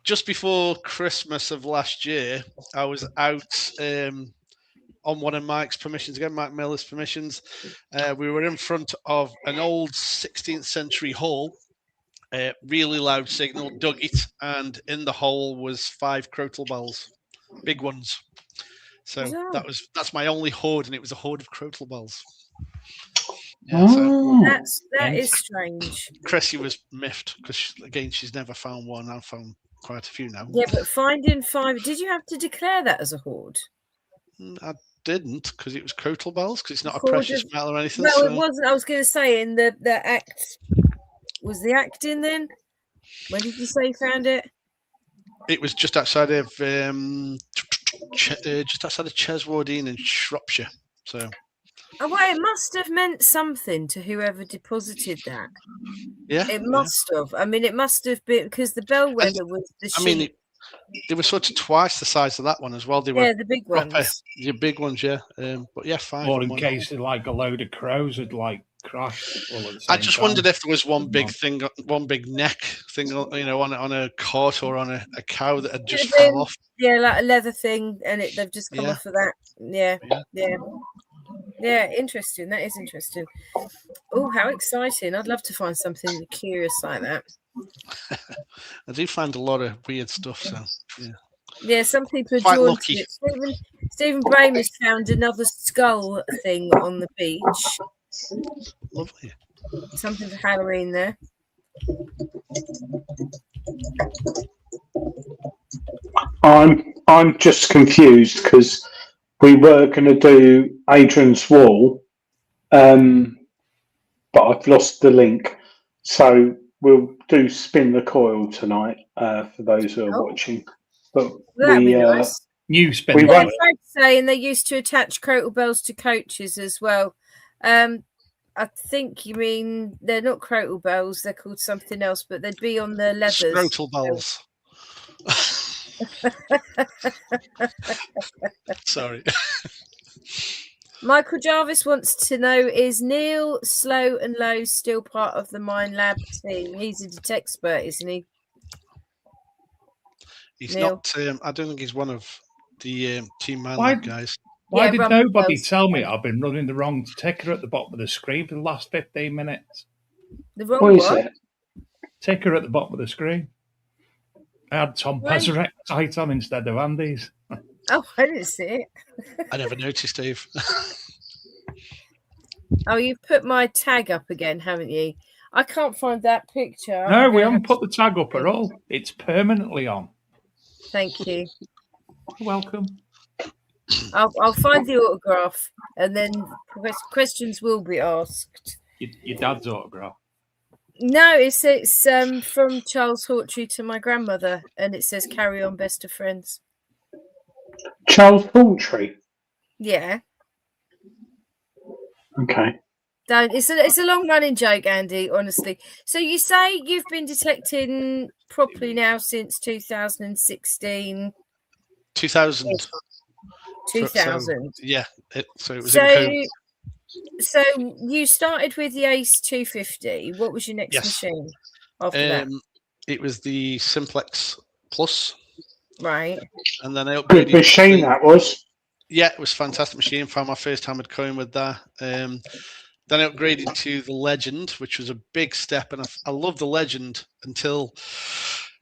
Just before Christmas of last year, I was out on one of Mike's permissions, again, Mike Miller's permissions. We were in front of an old 16th century hall, really loud signal, dug it, and in the hole was 5 crotal bells, big ones. So that's my only hoard, and it was a hoard of crotal bells. Yeah, that is strange. Chrissy was miffed because again she's never found one. I've found quite a few now. Yeah, but finding 5, did you have to declare that as a hoard? I didn't, because it was crotal bells, because it's not a precious metal or anything. No, it wasn't. I was going to say in the act. Was the act in then? When did you say you found it? It was just outside of Cheswardine in Shropshire. So. Oh, well, it must have meant something to whoever deposited that. Yeah, it must have. I mean, it must have been because the bellwether was the sheep. I mean, they were sort of twice the size of that one as well. They were the big ones. The big ones, yeah. But yeah, 5. Or in case like a load of crows had like crashed. I just wondered if there was one big thing, one big neck thing, you know, on a cart or on a cow that had just fell off. Yeah, like a leather thing, and they've just come off of that. Yeah, interesting. That is interesting. Oh, how exciting. I'd love to find something curious like that. I do find a lot of weird stuff, so yeah. Yeah, some people are drawn to it. Stephen Brame has found another skull thing on the beach. Lovely. Something for Halloween there. I'm just confused because we were going to do Adrian's Wall, but I've lost the link. So we'll do Spin the Coil tonight for those who are watching. But that'd be nice. New Spin. Saying they used to attach crotal bells to coaches as well. I think you mean they're not crotal bells; they're called something else, but they'd be on the leathers. Scrotal bells. Sorry. Michael Jarvis wants to know, is Neil Slow and Low still part of the Mine Lab team? He's a detectorist, isn't he? He's not. I don't think he's one of the Team Mine Lab guys. Why did nobody tell me I've been running the wrong ticker at the bottom of the screen for the last 15 minutes? The wrong what? Ticker at the bottom of the screen. I had Tom Pezerek tight on instead of Andy's. Oh, I didn't see it. I never noticed, Dave. Oh, you've put my tag up again, haven't you? I can't find that picture. No, we haven't put the tag up at all. It's permanently on. Thank you. You're welcome. I'll find the autograph, and then questions will be asked. Your dad's autograph? No, it's from Charles Hawtrey to my grandmother, and it says "Carry on, best of friends." Charles Hawtrey. Yeah. Okay. It's a long running joke, Andy. Honestly. So you say you've been detecting properly now since 2016. 2000. 2000. Yeah. So it was in COVID. So you started with the Ace 250. What was your next machine after that? It was the Simplex Plus. Right. And then I upgraded. Good machine that was. Yeah, it was a fantastic machine. Found my first hammered coin with that. Then I upgraded to the Legend, which was a big step. And I loved the Legend until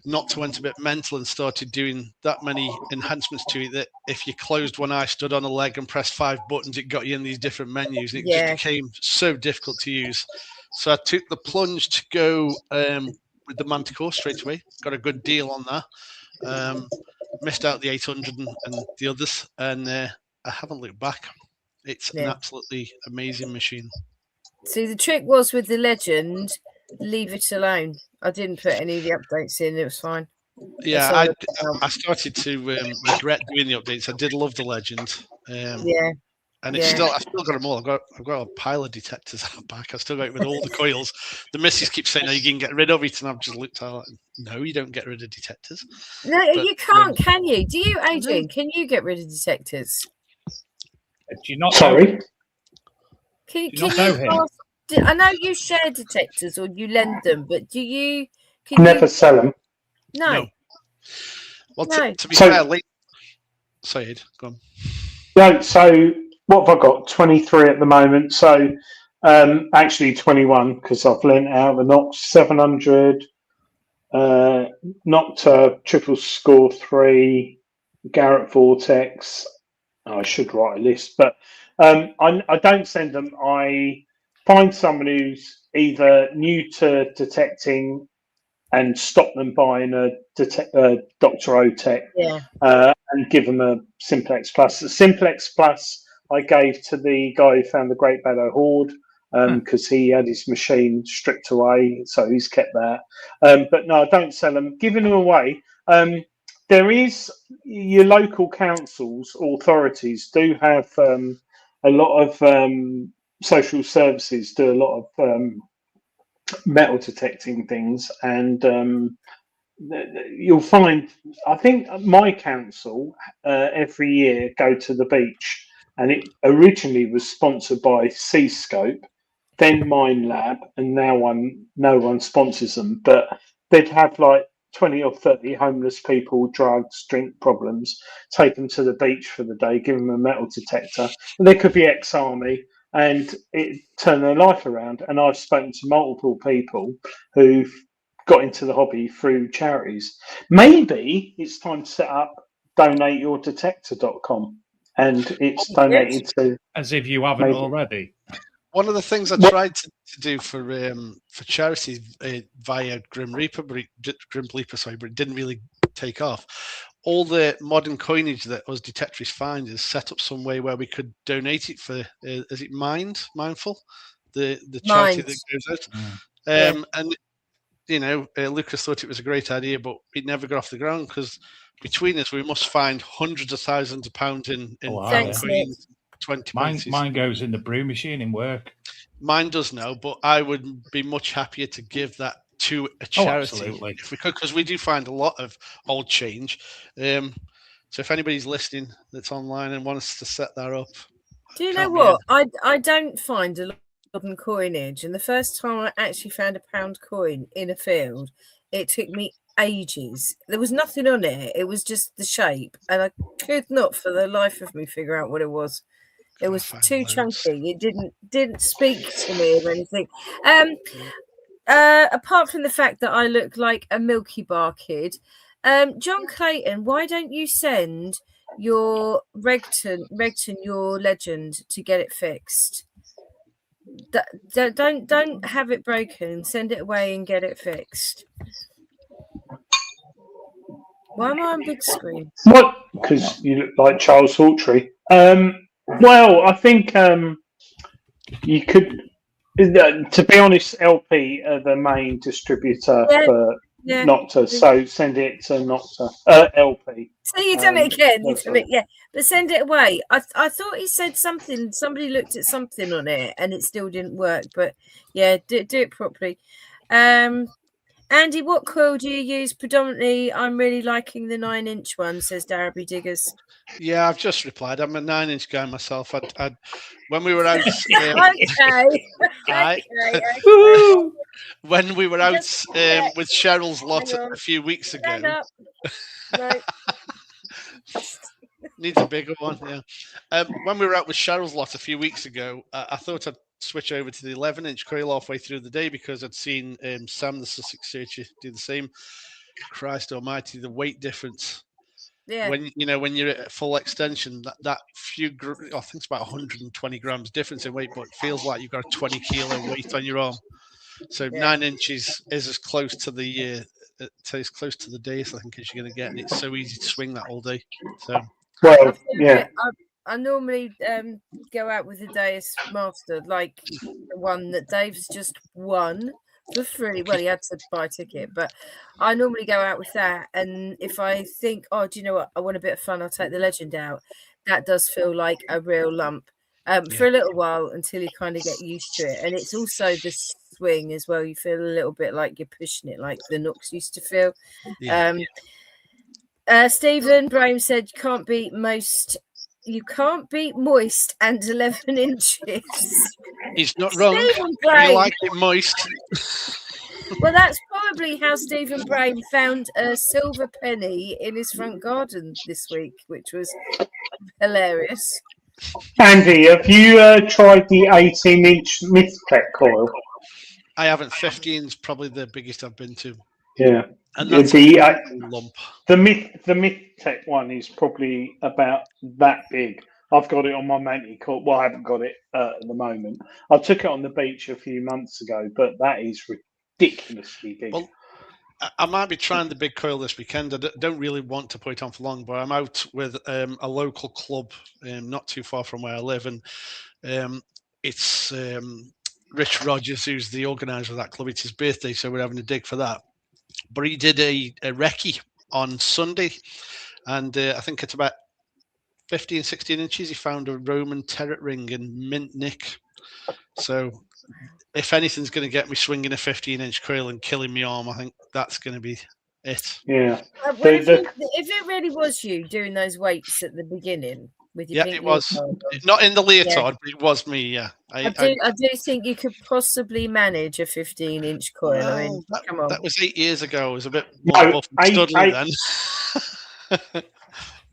Nocta went a bit mental and started doing that many enhancements to it that if you closed one eye, stood on a leg and pressed 5 buttons, it got you in these different menus. And it just became so difficult to use. So I took the plunge to go with the Manticore straight away. Got a good deal on that. Missed out the 800 and the others. And I haven't looked back. It's an absolutely amazing machine. See, the trick was with the Legend, leave it alone. I didn't put any of the updates in. It was fine. Yeah, I started to regret doing the updates. I did love the Legend. And it's still, I've still got them all. I've got a pile of detectors out back. I've still got it with all the coils. The missus keeps saying, "Oh, you can get rid of it," and I've just looked at it. No, you don't get rid of detectors. No, but, you can't, can you? Do you, Adrian? Can you get rid of detectors? Do you not? Sorry. Can you I know you share detectors or you lend them, but do you? Never sell them. No. Well, to be fair, sorry, Ed, go on. No, so what have I got? 23 at the moment. So actually 21 because I've lent out the Nox 700, Nocta triple score 3, Garrett Vortex. I should write a list, but I don't send them. I find someone who's either new to detecting and stop them buying a Dr. O-Tech and give them a Simplex Plus. The Simplex Plus I gave to the guy who found the Great Ballow Hoard because he had his machine stripped away, so he's kept that. But no, I don't sell them. Giving them away. There is your local councils, authorities do have a lot of social services do a lot of metal detecting things, and you'll find, I think my council every year go to the beach, and it originally was sponsored by Seascope, then Mine Lab, and now no one sponsors them, but they'd have like 20 or 30 homeless people, drugs, drink problems, take them to the beach for the day, give them a metal detector. And they could be ex-army, and it turned their life around. And I've spoken to multiple people who've got into the hobby through charities. Maybe it's time to set up donateyourdetector.com, and it's donated to... As if you haven't already. One of the things I tried to do for charities via Grim Reaper, but it didn't really take off. All the modern coinage that us detectorists find is set up some way where we could donate it for, is it Mindful? The charity that goes out. And, you know, Lucas thought it was a great idea, but it never got off the ground because between us, we must find hundreds of thousands of pounds in coins. 20 mine goes in the brew machine in work. Mine does now, but I would be much happier to give that to a charity if we could, because we do find a lot of old change. So if anybody's listening that's online and wants to set that up, do you know what? I don't find a lot of modern coinage, and the first time I actually found a pound coin in a field, it took me ages. There was nothing on it. It was just the shape, and I could not for the life of me figure out what it was. It was too chunky. It didn't speak to me or anything. Apart from the fact that I look like a Milky Bar kid, John Clayton, why don't you send your Regton your Legend to get it fixed? Don't have it broken. Send it away and get it fixed. Why am I on big screen? What? Because you look like Charles Hawtrey. Well, I think you could. To be honest, LP are the main distributor for Nocta, so send it to Nocta. LP. So you've done it again. But send it away. I thought he said something. Somebody looked at something on it, and it still didn't work. But yeah, do it properly. Andy, what coil do you use predominantly? I'm really liking the 9-inch one, says Darby Diggers. Yeah, I've just replied. I'm a 9-inch guy myself. When we were out, when we were out with Cheryl's lot a few weeks ago. Needs a bigger one, yeah. When we were out with Cheryl's lot a few weeks ago, I thought I'd switch over to the 11-inch coil halfway through the day because I'd seen Sam, the Sussex searcher, do the same. Christ almighty, the weight difference. Yeah. When you're at full extension, that few, I think it's about 120 grams difference in weight, but it feels like you've got a 20 kilo weight on your arm. So 9 inches is as close to the dais, I think, as you're going to get, and it's so easy to swing that all day. So, well, yeah. I normally go out with the Deus Master, like the one that Dave's just won for free. Well, he had to buy a ticket, but I normally go out with that. And if I think, oh, do you know what? I want a bit of fun, I'll take the Legend out. That does feel like a real lump for a little while until you kind of get used to it. And it's also the swing as well. You feel a little bit like you're pushing it, like the Nooks used to feel. Yeah. Stephen Brahim said you can't beat moist and 11 inches. He's not wrong. You like it moist. Well, that's probably how Stephen Brahim found a silver penny in his front garden this week, which was hilarious. Andy, have you tried the 18-inch Mythtech coil? I haven't. 15 is probably the biggest I've been to. Yeah. And that's lump. The Mythtech one is probably about that big. I've got it on my Manti coil. Well, I haven't got it at the moment. I took it on the beach a few months ago, but that is ridiculously big. Well, I might be trying the big coil this weekend. I don't really want to put it on for long, but I'm out with a local club not too far from where I live, and it's Rich Rogers, who's the organizer of that club. It's his birthday, so we're having a dig for that. But he did a recce on Sunday, and I think it's about 15, 16 inches. He found a Roman terret ring in mint nick. So if anything's going to get me swinging a 15-inch coil and killing my arm, I think that's going to be it. Yeah. If it really was you doing those weights at the beginning with your it was not in the leotard, but it was me. Yeah, I do think you could possibly manage a 15-inch coil. Well, I mean, come on. That was 8 years ago. It was a bit more buff and studly then.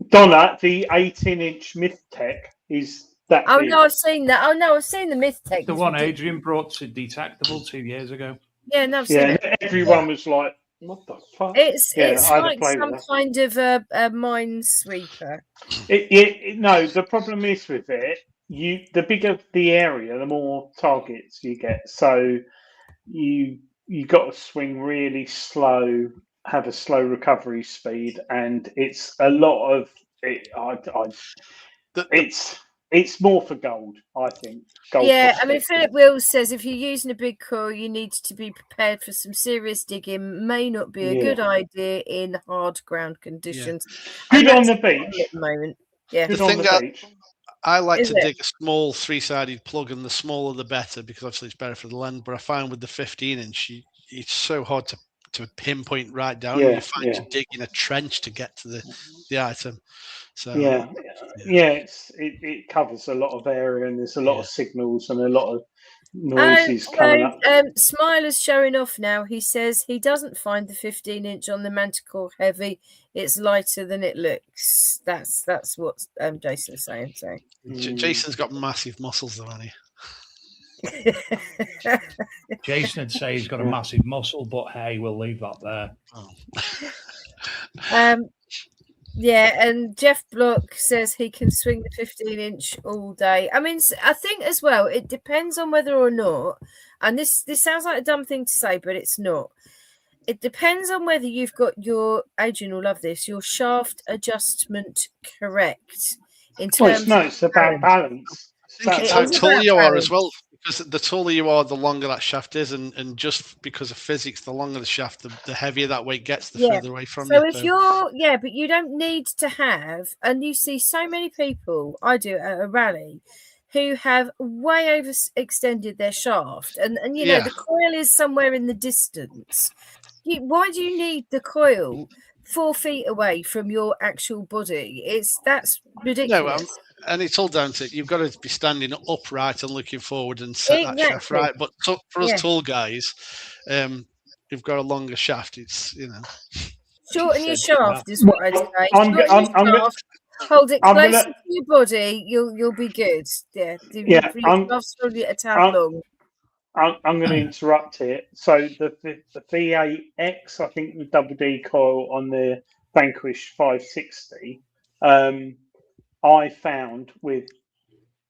Donna, the 18-inch Mythtech is that big. No, I've seen that. Oh no, I've seen the Mythtech. The one Adrian brought to Detectable 2 years ago. Yeah, no, I've seen it. Everyone was like, "What the fuck?" It's like some kind of a minesweeper. No, the problem is with it. The bigger the area, the more targets you get. So you got to swing really slow, have a slow recovery speed, and it's a lot of it. It's more for gold, I think. Yeah, I mean, Philip Wills says if you're using a big coil, you need to be prepared for some serious digging. May not be a good idea in hard ground conditions. Yeah. Good on the beach at the moment. Yeah, good on the beach. I like to dig a small 3-sided plug, and the smaller the better, because obviously it's better for the lens. But I find with the 15-inch, it's so hard to pinpoint right down. You find you're digging a trench to get to the item. So it covers a lot of area, and there's a lot of signals and a lot of noises coming up. Smiler's showing off now. He says he doesn't find the 15-inch on the Manticore heavy. It's lighter than it looks. That's what Jason's saying. So Jason's got massive muscles, though, hasn't he? Jason would say he's got a massive muscle, but hey, we'll leave that there. Yeah, and Jeff Block says he can swing the 15-inch all day. I mean, I think as well, it depends on whether or not, and this sounds like a dumb thing to say, but it's not. It depends on whether you've got Adrian will love this, your shaft adjustment correct. It's about balance. I think it's how tall you are as well. Because the taller you are, the longer that shaft is, and just because of physics, the longer the shaft, the heavier that weight gets, the further away from you. So if you're, but you don't need to have, and you see so many people, I do at a rally, who have way overextended their shaft, and you know the coil is somewhere in the distance. Why do you need the coil 4 feet away from your actual body? That's ridiculous. No, and it's all down to you've got to be standing upright and looking forward and set that shaft right. But for us tall guys, who've got a longer shaft, it's Shorten your She said shaft is what I'd say. I'm Shorten I'm, your I'm, gonna- shaft. Hold it I'm closer gonna to your body. You'll be good. Yeah. Your yeah. shaft's probably a tad I'm long. I'm going to interrupt here. So the V8X, I think the double D coil on the Vanquish 560, I found with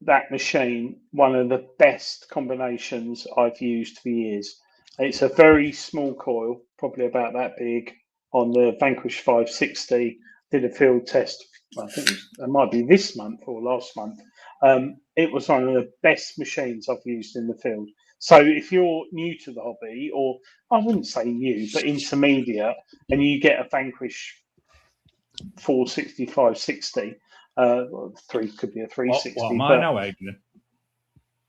that machine one of the best combinations I've used for years. It's a very small coil, probably about that big, on the Vanquish 560. Did a field test. I think it might be this month or last month. It was one of the best machines I've used in the field. So if you're new to the hobby, or I wouldn't say new, but intermediate, and you get a Vanquish 460, 560, three could be a 360. What am I now, Adrian?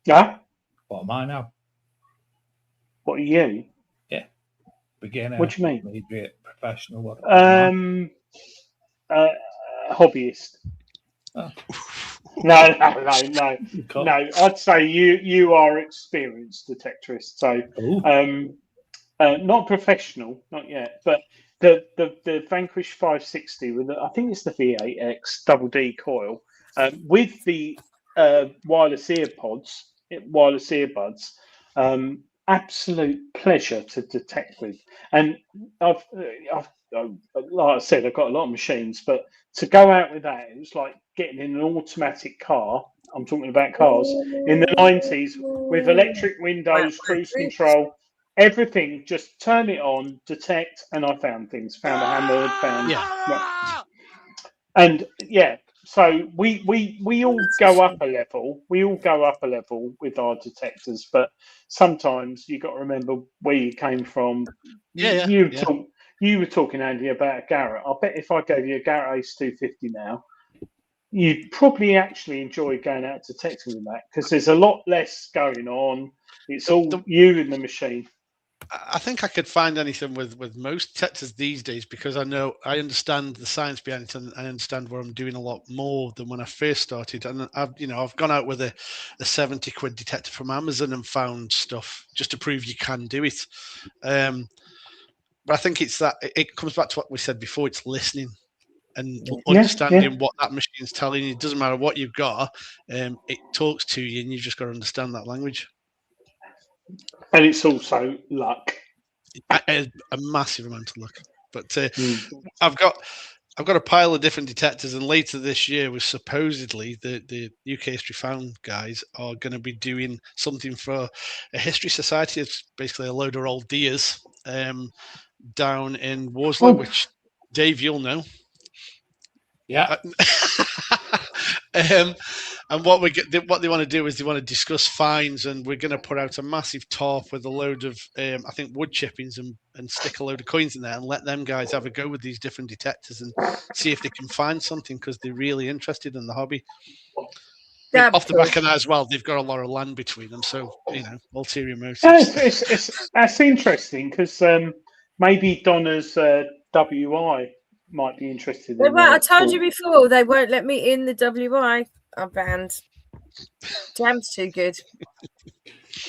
Yeah. What am I now? What are you? Yeah. Beginner. What do you mean? Intermediate, professional. What am Hobbyist. Oh. No. I'd say you are experienced detectorist. So, not professional, not yet. But the Vanquish 560 with I think it's the V8X double D coil with the wireless earbuds. Absolute pleasure to detect with. And I've like I said, I've got a lot of machines, but to go out with that, it was like getting in an automatic car. I'm talking about cars in the 90s with electric windows, cruise control, everything. Just turn it on, detect, and I found things. Found a hammer, and yeah. So we all go up a level. We all go up a level with our detectors, but sometimes you got to remember where you came from. You were talking, Andy, about a Garrett. I bet if I gave you a Garrett Ace 250 now, you'd probably actually enjoy going out detecting with that because there's a lot less going on. It's all you and the machine. I think I could find anything with most detectors these days because I understand the science behind it, and I understand where I'm doing a lot more than when I first started. And I've gone out with a 70 quid detector from Amazon and found stuff just to prove you can do it. But I think it's that it comes back to what we said before. It's listening and understanding what that machine's telling you. It doesn't matter what you've got. It talks to you, and you've just got to understand that language. And it's also luck. A massive amount of luck. But I've got a pile of different detectors, and later this year, was supposedly the UK History Found guys are going to be doing something for a history society. It's basically a load of old deers down in Worsley, which Dave, you'll know. Yeah. And what they want to do is they want to discuss fines, and we're going to put out a massive tarp with a load of I think wood chippings and stick a load of coins in there and let them guys have a go with these different detectors and see if they can find something because they're really interested in the hobby. Off the back of that as well, they've got a lot of land between them, so ulterior motives. That's interesting because maybe Donna's WI might be interested in. I told you before, they won't let me in the WI. I'm banned. Damn's too good.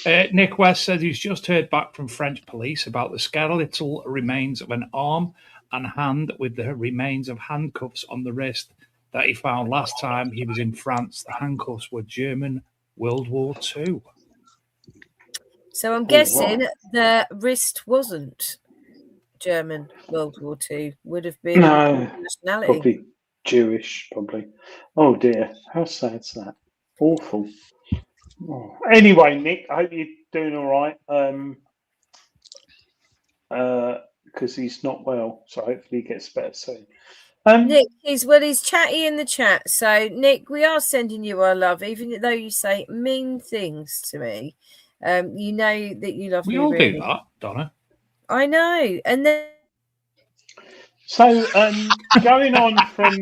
Nick West said he's just heard back from French police about the skeletal remains of an arm and hand with the remains of handcuffs on the wrist that he found last time he was in France. The handcuffs were German World War II. So I'm guessing the wrist wasn't German World War II. Would have been nationality. Probably Jewish, probably. Oh dear, how sad's that? Awful. Oh. Anyway, Nick, I hope you're doing all right. Because he's not well, so hopefully he gets better soon. Nick, he's chatty in the chat. So Nick, we are sending you our love, even though you say mean things to me. You know that you love me. We all do that, Donna. I know, and then. So, going on from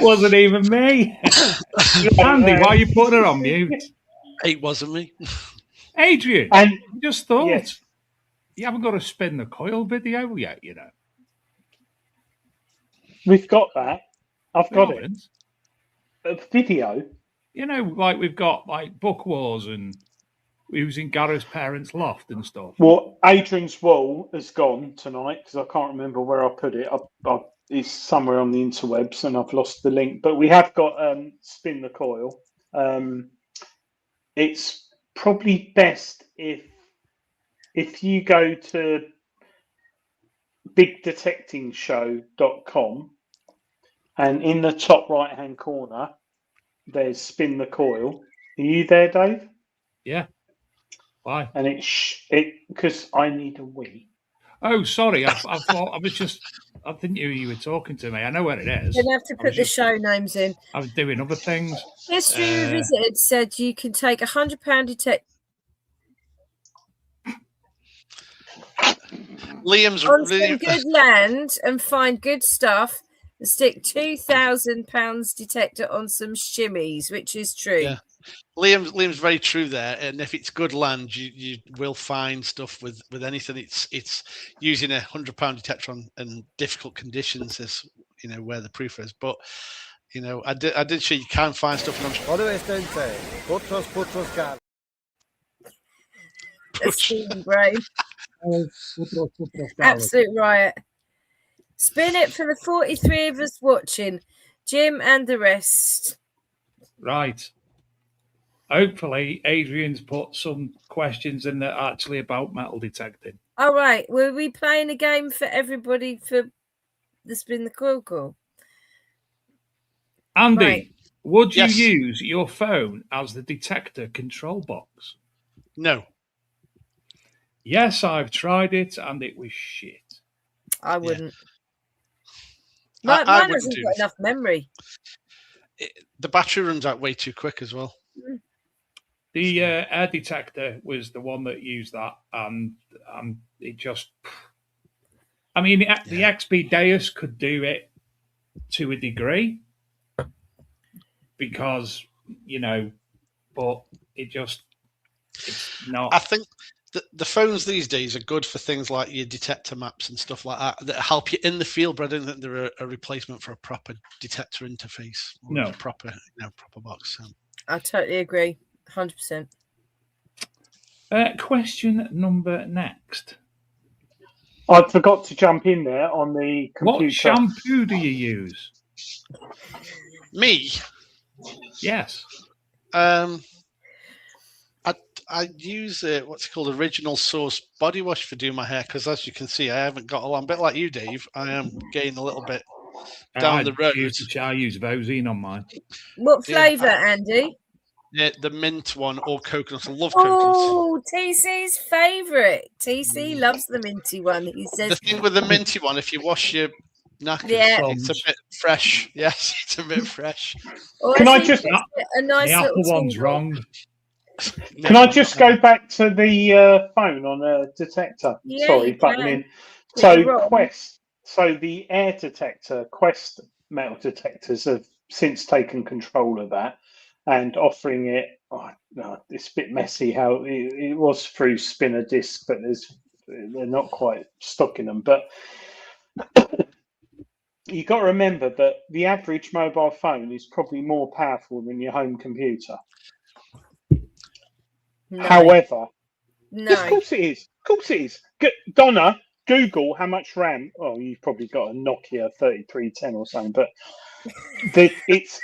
wasn't even me. Andy, why are you putting her on mute? It wasn't me. Adrian, and just thought you haven't got to spin the coil video yet, you know. We've got that. I've got it. A video. You know, like we've got like Book Wars and using Gareth's parents' loft and stuff. Well, Adrian's wall has gone tonight because I can't remember where I put it. It's somewhere on the interwebs and I've lost the link. But we have got Spin the Coil. It's probably best if you go to bigdetectingshow.com and in the top right hand corner there's Spin the Coil. Are you there, Dave? Yeah. Why? And it because I need a wee. Oh, sorry. I thought I was just. I didn't know you were talking to me. I know where it is. You're going to have to put the show names in. I was doing other things. History Revisited said you can take £100 detect. Liam's on some good land and find good stuff and stick £2,000 detector on some shimmies, which is true. Yeah. Liam's very true there, and if it's good land, you will find stuff with anything. It's using £100 detector on difficult conditions, as you know where the proof is. But you know, I did show you can find stuff. Stephen Brain. Absolute riot. Spin it for the 43 of us watching, Jim and the rest. Right. Hopefully, Adrian's put some questions in there actually about metal detecting. All right. Were we playing a game for everybody for the Spin the Coil call? Andy, right. Would you use your phone as the detector control box? No. Yes, I've tried it and it was shit. I wouldn't. I Mine wouldn't hasn't got enough memory. The battery runs out way too quick as well. The air detector was the one that used that, and it just. I mean, the XP Deus could do it to a degree because, but it's not. I think the phones these days are good for things like your detector maps and stuff like that help you in the field, but I don't think they're a replacement for a proper detector interface. Or a proper box. So. I totally agree. 100%. Question number next. I forgot to jump in there on the computer. What shampoo do you use? Me? Yes. I use what's called Original Source body wash for doing my hair because, as you can see, I haven't got a lot. A bit like you, Dave. I am getting a little bit down the road. I use Vosine on mine. What flavour, Andy? Yeah, the mint one or coconut. I love coconut. coconut. Oh, TC's favourite. TC loves the minty one. He says the thing with the minty one, if you wash your knackers, it's a bit fresh. Yes, it's a bit fresh. Can I just a nice the apple little one's wrong. Can I just go back to the phone on a detector? Yeah, Sorry, button in. So Quest, the air detector, Quest metal detectors have since taken control of that and offering it. Oh, no, it's a bit messy how it was through Spinner Disc, but they're not quite stocking them. But you got to remember that the average mobile phone is probably more powerful than your home computer. No. However, no. Of course it is. Of course it is. Donna, Google how much RAM. Oh, you've probably got a Nokia 3310 or something, but it's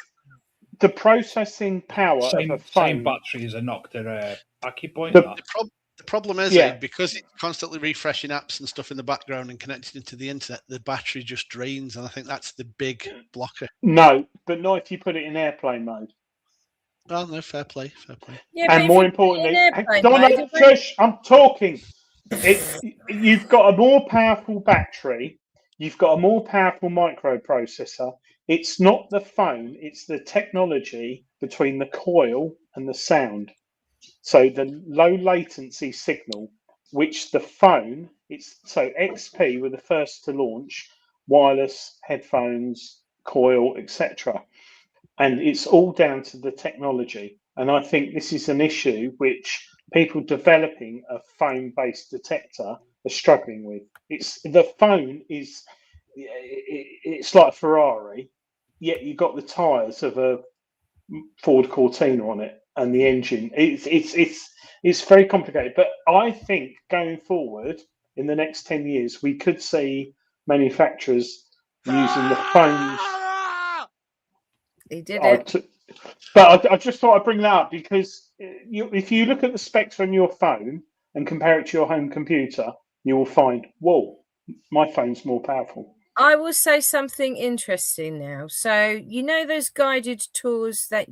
the processing power of a phone. Same battery as a Nocta Acupoint. The problem is because it's constantly refreshing apps and stuff in the background and connected into the internet, the battery just drains, and I think that's the big blocker. No, but not if you put it in airplane mode. Oh, no, fair play. Yeah, and more importantly, Donna, Trish, I'm talking. You've got a more powerful battery. You've got a more powerful microprocessor. It's not the phone. It's the technology between the coil and the sound. So the low latency signal, which the phone, XP were the first to launch wireless headphones, coil, etc. And it's all down to the technology. And I think this is an issue which people developing a phone-based detector are struggling with. The phone is, it's like a Ferrari, yet you've got the tyres of a Ford Cortina on it. and the engine. It's very complicated. But I think going forward in the next 10 years, we could see manufacturers using the phones. He did it. But I just thought I'd bring that up because if you look at the specs on your phone and compare it to your home computer, you will find, whoa, my phone's more powerful. I will say something interesting now. So, you know those guided tours that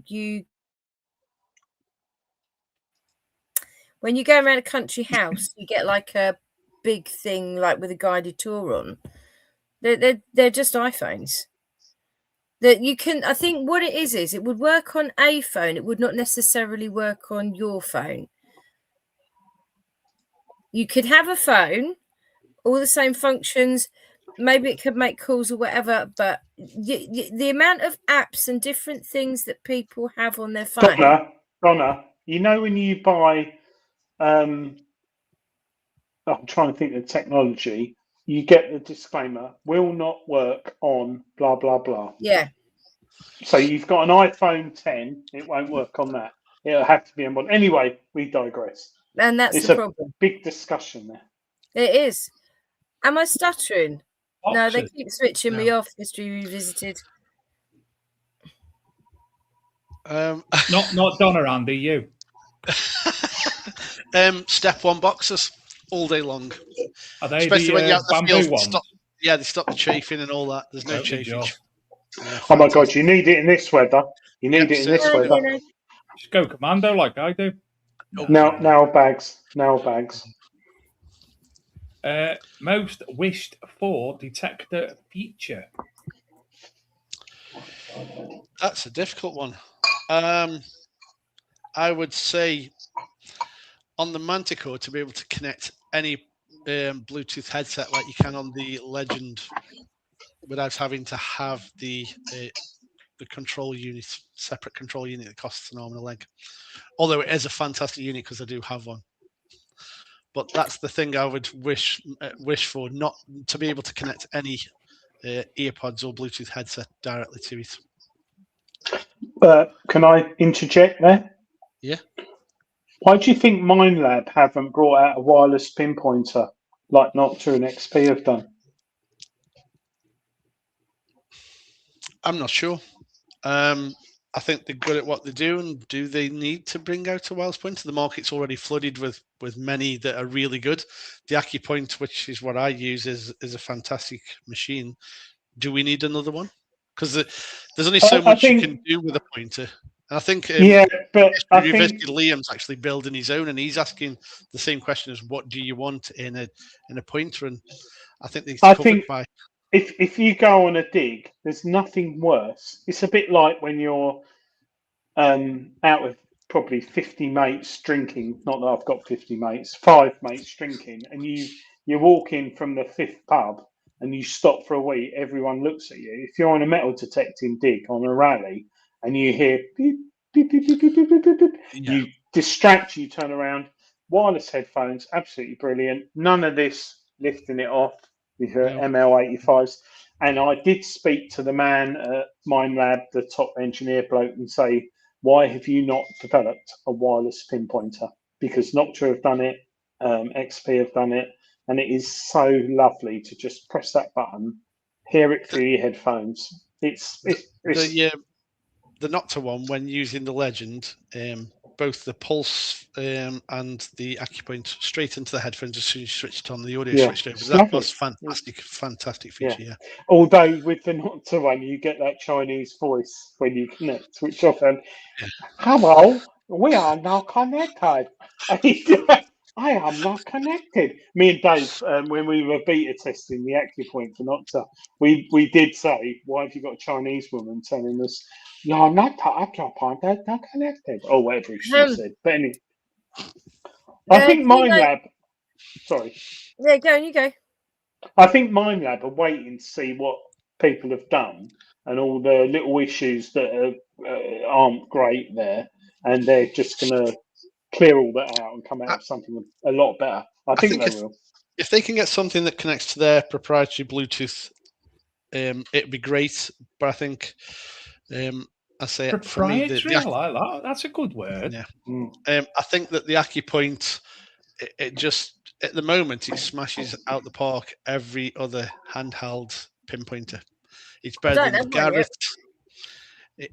when you go around a country house, you get like a big thing like with a guided tour on. They're just iPhones. That you can, I think what it is it would work on a phone. It would not necessarily work on your phone. You could have a phone, all the same functions. Maybe it could make calls or whatever, but the amount of apps and different things that people have on their phone. Donna, you know when you buy, I'm trying to think of the technology, you get the disclaimer, will not work on blah, blah, blah. Yeah. So you've got an iPhone 10, it won't work on that. It'll have to be on one. Anyway, we digress. And that's it's the problem. Big discussion there. It is. Am I stuttering? Boxes. No, they keep switching me off. History Revisited. Not Donna, Andy, you. Step 1 boxes all day long. Are they especially the when you're out in the bamboo field? ones? They stop the chafing and all that. There's no chafing. Yeah, oh my God, you need it in this weather. You need it in this weather. Just go commando like I do. Now bags. Most wished for detector feature. That's a difficult one. I would say on the Manticore to be able to connect any Bluetooth headset like you can on the Legend without having to have the control unit, separate control unit that costs an arm and a leg. Although it is a fantastic unit because I do have one. But that's the thing I would wish for, not to be able to connect any earpods or Bluetooth headset directly to it. Can I interject there? Yeah. Why do you think MindLab haven't brought out a wireless pinpointer like Noctua and XP have done? I'm not sure. I think they're good at what they do, and do they need to bring out a wireless pointer? The market's already flooded with many that are really good. The AccuPoint, which is what I use, is a fantastic machine. Do we need another one? Because there's only so much you can do with a pointer. And I think Liam's actually building his own, and he's asking the same question as what do you want in a pointer? And I think they're covered by. If you go on a dig, there's nothing worse. It's a bit like when you're out with probably 50 mates drinking. Not that I've got 50 mates, 5 mates drinking, and you walk in from the 5th pub and you stop for a wee. Everyone looks at you. If you're on a metal detecting dig on a rally and you hear beep, beep, beep, beep, beep, beep, beep, beep, you distract. You turn around. Wireless headphones, absolutely brilliant. None of this lifting it off. With her ML85s, and I did speak to the man at MindLab, the top engineer bloke, and say, why have you not developed a wireless pinpointer? Because Noctua have done it, XP have done it, and it is so lovely to just press that button, hear it through your headphones. It's the Noctua one, when using the Legend, both the pulse and the AccuPoint straight into the headphones as soon as you switched on, the audio switched over. That was fantastic feature. Yeah. Although with the Noctua one, you get that Chinese voice when you connect, switch off, and hello, we are now connected. I am not connected. Me and Dave, when we were beta testing the AccuPoint for Noctua, we did say, why have you got a Chinese woman telling us, you're not AccuPoint, they're not connected, or whatever she said. But anyway, I think MindLab, sorry. Yeah, go on, you go. I think MindLab are waiting to see what people have done and all the little issues that aren't great there, and they're just going to clear all that out and come out with something a lot better. I think they will. If they can get something that connects to their proprietary Bluetooth, it'd be great. But I think I say proprietary. I like that. That's a good word. Yeah. I think that the AccuPoint, it just at the moment it smashes out the park every other handheld pinpointer. It's better than the Garrett.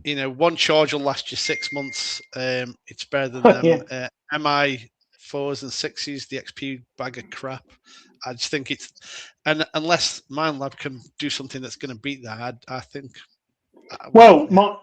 You know, one charge will last you 6 months. It's better than them MI 4s and 6s, the XP bag of crap. I just think it's, and unless MindLab can do something that's going to beat that, I think. My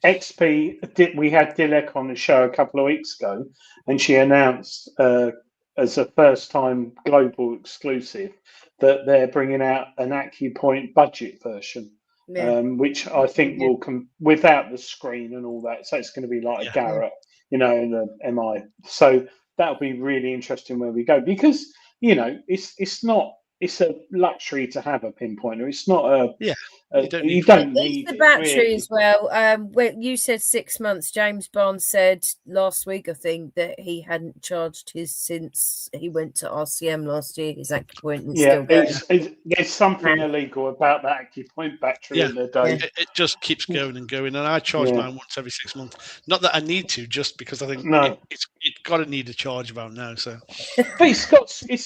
XP, we had Dilek on the show a couple of weeks ago, and she announced as a first-time global exclusive that they're bringing out an AccuPoint budget version, which I think will come without the screen and all that. So it's going to be like a Garrett, you know, the MI. So that'll be really interesting where we go, because you know it's a luxury to have a pinpointer. It's not a you don't need the battery as well. You said 6 months. James Barnes said last week, I think, that he hadn't charged his since he went to RCM last year. His AccuPoint is still going. There's something illegal about that AccuPoint battery in the day. It just keeps going and going, and I charge mine once every 6 months. Not that I need to, just because I think it's got to need a charge about now. So, but it's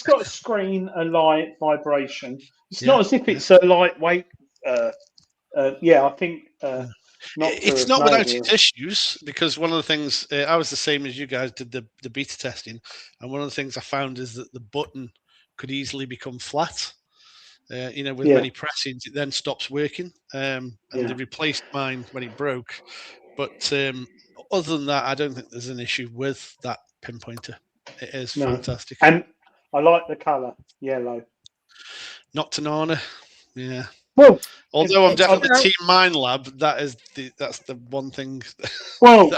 got a screen, a light, vibration. It's not as if it's a lightweight. I think it's not without its issues, because one of the things I was the same as you guys did the beta testing, and one of the things I found is that the button could easily become flat. You know, with many pressings, it then stops working. And they replaced mine when it broke. But other than that, I don't think there's an issue with that pinpointer. It is fantastic, and I like the colour yellow. Noctanana, yeah. Well, although I'm definitely Team MindLab, that's the one thing. Well,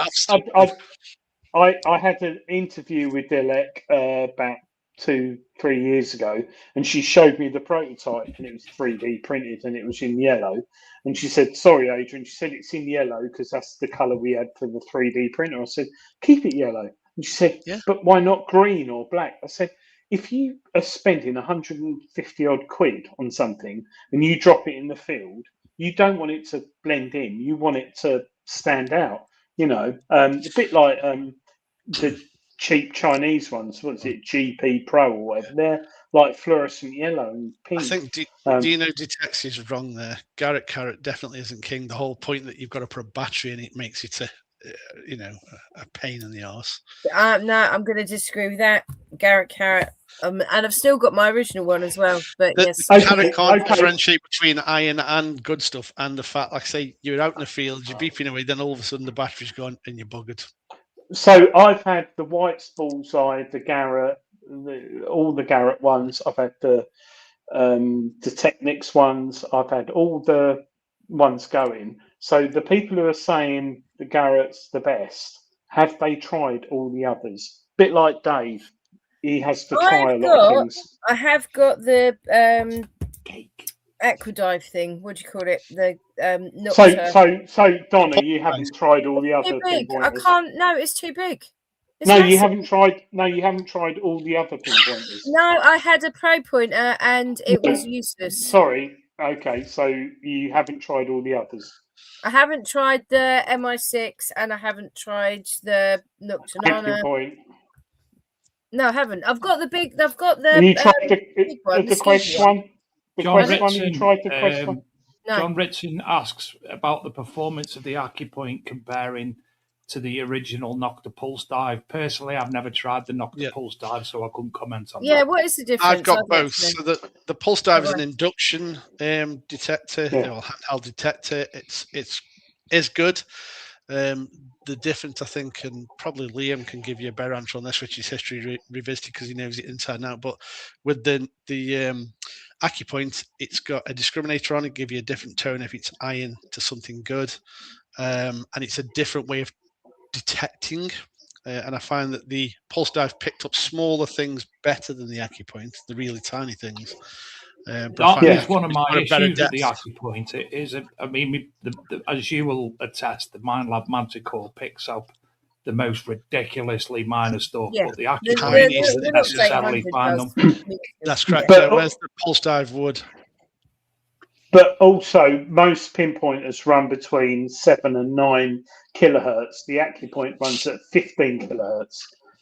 I had an interview with Dilek about 2-3 years ago, and she showed me the prototype, and it was 3D printed, and it was in yellow. And she said, "Sorry, Adrian," she said, "it's in yellow because that's the colour we had for the 3D printer." I said, "Keep it yellow." And she said, "But why not green or black?" I said, if you are spending 150 odd quid on something and you drop it in the field, you don't want it to blend in. You want it to stand out. You know, a bit like the cheap Chinese ones. What's it, GP Pro or whatever? They're like fluorescent yellow and pink. I think Dino Detects is wrong there. Garrett Carrot definitely isn't king. The whole point that you've got to put a battery in it makes it a pain in the arse. No, I'm going to disagree with that. Garrett Carrot, and I've still got my original one as well. But yes, Carrot can't differentiate between iron and good stuff and the fact, like I say, you're out in the field, you're beeping away, then all of a sudden the battery's gone and you're buggered. So I've had the White's Bullseye, the Garrett, all the Garrett ones. I've had the Technics ones. I've had all the ones going. So the people who are saying the Garrett's the best, have they tried all the others? Bit like Dave, he has to try a lot of things. I have got the Aquadive thing. What do you call it? The So Donna, you haven't tried all the other. Too big. I can't. No, it's too big. It's no, massive. you haven't tried. No, you haven't tried all the other pinpointers. No, I had a Pro Pointer and it was useless. Sorry. Okay, so you haven't tried all the others. I haven't tried the MI6 and I haven't tried the Noctanana. No, I haven't. I've got the big. I've got the. And you tried the Quest one. The Quest one. You tried the Quest one. No. John Ritson asks about the performance of the AccuPoint comparing to the original Nocta Pulse Dive. Personally, I've never tried the Nocta Pulse Dive, so I couldn't comment on that. Yeah, what is the difference? I've got both. So the Pulse Dive is an induction detector, or handheld detector. It's good. The difference, I think, and probably Liam can give you a better answer on this, which is history revisited because he knows it inside and out. But with the AccuPoint, it's got a discriminator on it, give you a different tone if it's iron to something good, and it's a different way of detecting. And I find that the Pulse Dive picked up smaller things better than the AccuPoint, the really tiny things. That is one of my issues with the AccuPoint. It is, as you will attest, the MindLab Manticore picks up the most ridiculously minor stuff, but the AccuPoint isn't necessarily fine. That's correct. Where's the Pulse Dive wood? But also, most pinpointers run between 7 and 9 kilohertz. The AccuPoint runs at 15 kilohertz,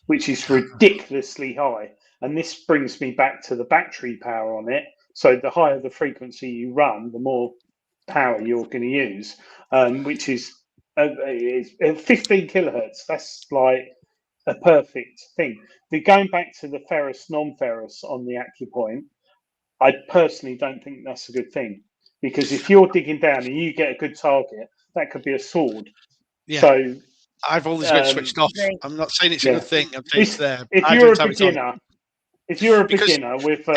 which is ridiculously high. And this brings me back to the battery power on it. So the higher the frequency you run, the more power you're going to use, which is 15 kilohertz. That's like a perfect thing. Going back to the ferrous, non-ferrous on the AccuPoint, I personally don't think that's a good thing, because if you're digging down and you get a good target, that could be a sword. Yeah. So I've always got it switched off. I'm not saying it's a good thing. I'm saying it's there. If you're a beginner, with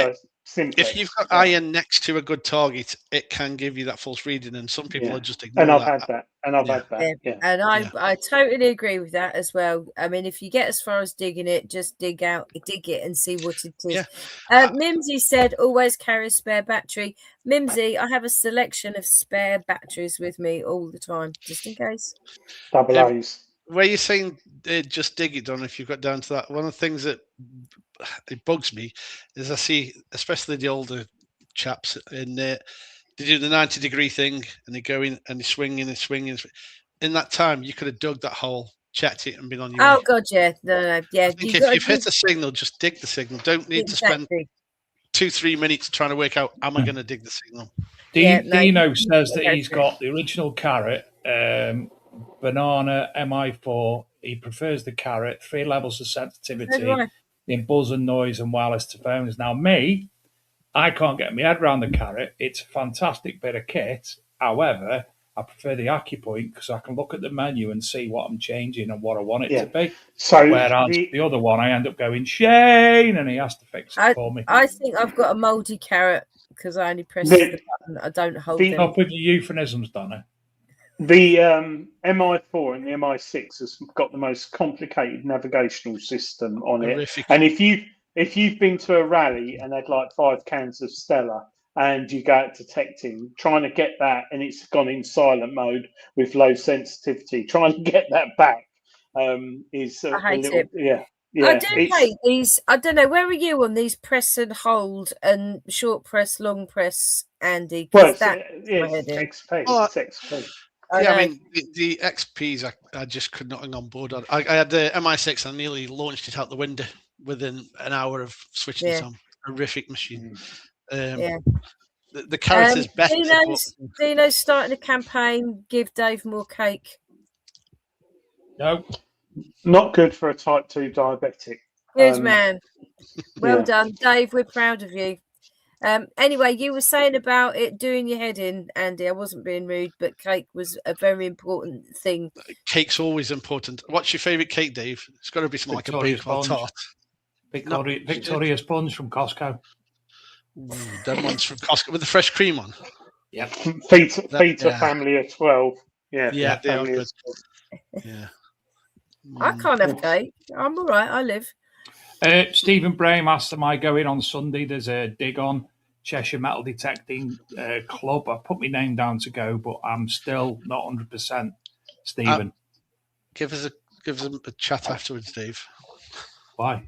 simplex, if you've got iron next to a good target, it can give you that false reading, and some people are just ignoring and I've that. had that, and I've had that. Yeah. And I totally agree with that as well. I mean, if you get as far as digging it, just dig it and see what it is. Mimsy said always carry a spare battery. Mimsy, I have a selection of spare batteries with me all the time, just in case. Double A's. Where you're saying just dig it, Don, if you've got down to that, one of the things that it bugs me is I see, especially the older chaps, in they do the 90-degree thing and they go in and they swing in and swing in. In that time, you could have dug that hole, checked it, and been on your way. Oh God, yeah, no, yeah. I think if you've hit a signal, just dig the signal. Don't need to spend 2-3 minutes trying to work out, am I going to dig the signal? Dino says that he's got the original carrot, banana, MI4. He prefers the carrot, 3 levels of sensitivity in buzz and noise and wireless to phones. Now, me, I can't get my head around the carrot. It's a fantastic bit of kit. However, I prefer the AccuPoint because I can look at the menu and see what I'm changing and what I want it to be. So whereas the other one, I end up going, Shane, and he has to fix it for me. I think I've got a mouldy carrot because I only press the button. I don't hold them. Stop with your euphemisms, Donna. The MI4 and the MI6 has got the most complicated navigational system on it. And if you've been to a rally and had like 5 cans of Stella and you go out detecting, trying to get that and it's gone in silent mode with low sensitivity, trying to get that back is I hate it. Yeah. I do hate these. I don't know. Where are you on these press and hold and short press, long press, Andy? Well, it's XP. It's XP. Yeah, I mean, the XPs, I just could not hang on board on. I had the MI6 and I nearly launched it out the window within an hour of switching it on. Horrific machine. The carrot is better. Dino's starting a campaign. Give Dave more cake. No. Not good for a type 2 diabetic. Good man. Well done, Dave. We're proud of you. Anyway, you were saying about it doing your head in, Andy. I wasn't being rude, but cake was a very important thing. Cake's always important. What's your favourite cake, Dave? It's got to be something Victoria like a bacon tart. Victoria Sponge from Costco. Ooh, them ones from Costco with the fresh cream on. Yep. Feet of family of 12. Yeah, they are good. Yeah. I can't have cake. I'm all right. I live. Stephen Braham asked, am I going on Sunday? There's a dig on Cheshire Metal Detecting Club. I put my name down to go, but I'm still not 100%. Stephen, give us a chat afterwards, Dave. Why?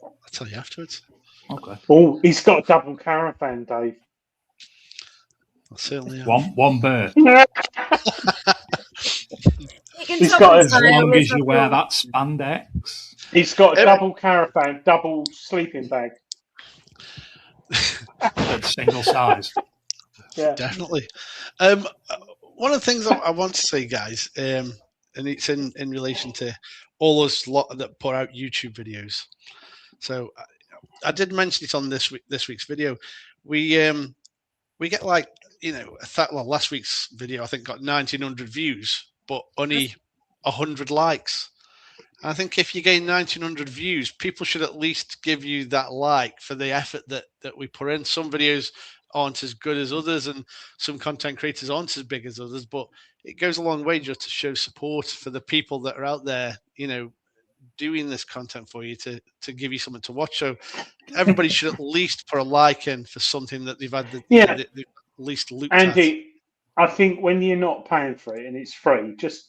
I'll tell you afterwards. Okay. Oh, he's got a double caravan, Dave. I certainly one berth. He's got as long as you wear that spandex. He's got a double caravan, double sleeping bag. That's single size. Yeah, definitely. One of the things I want to say, guys, and it's in relation to all those lot that put out YouTube videos. So I did mention it on this week's video. We get like, last week's video I think got 1,900 views, but only 100 likes. I think if you gain 1,900 views, people should at least give you that like for the effort that we put in. Some videos aren't as good as others, and some content creators aren't as big as others, but it goes a long way just to show support for the people that are out there, doing this content for you to give you something to watch. So everybody should at least put a like in for something that they've had the least looked Andy, I think when you're not paying for it and it's free, just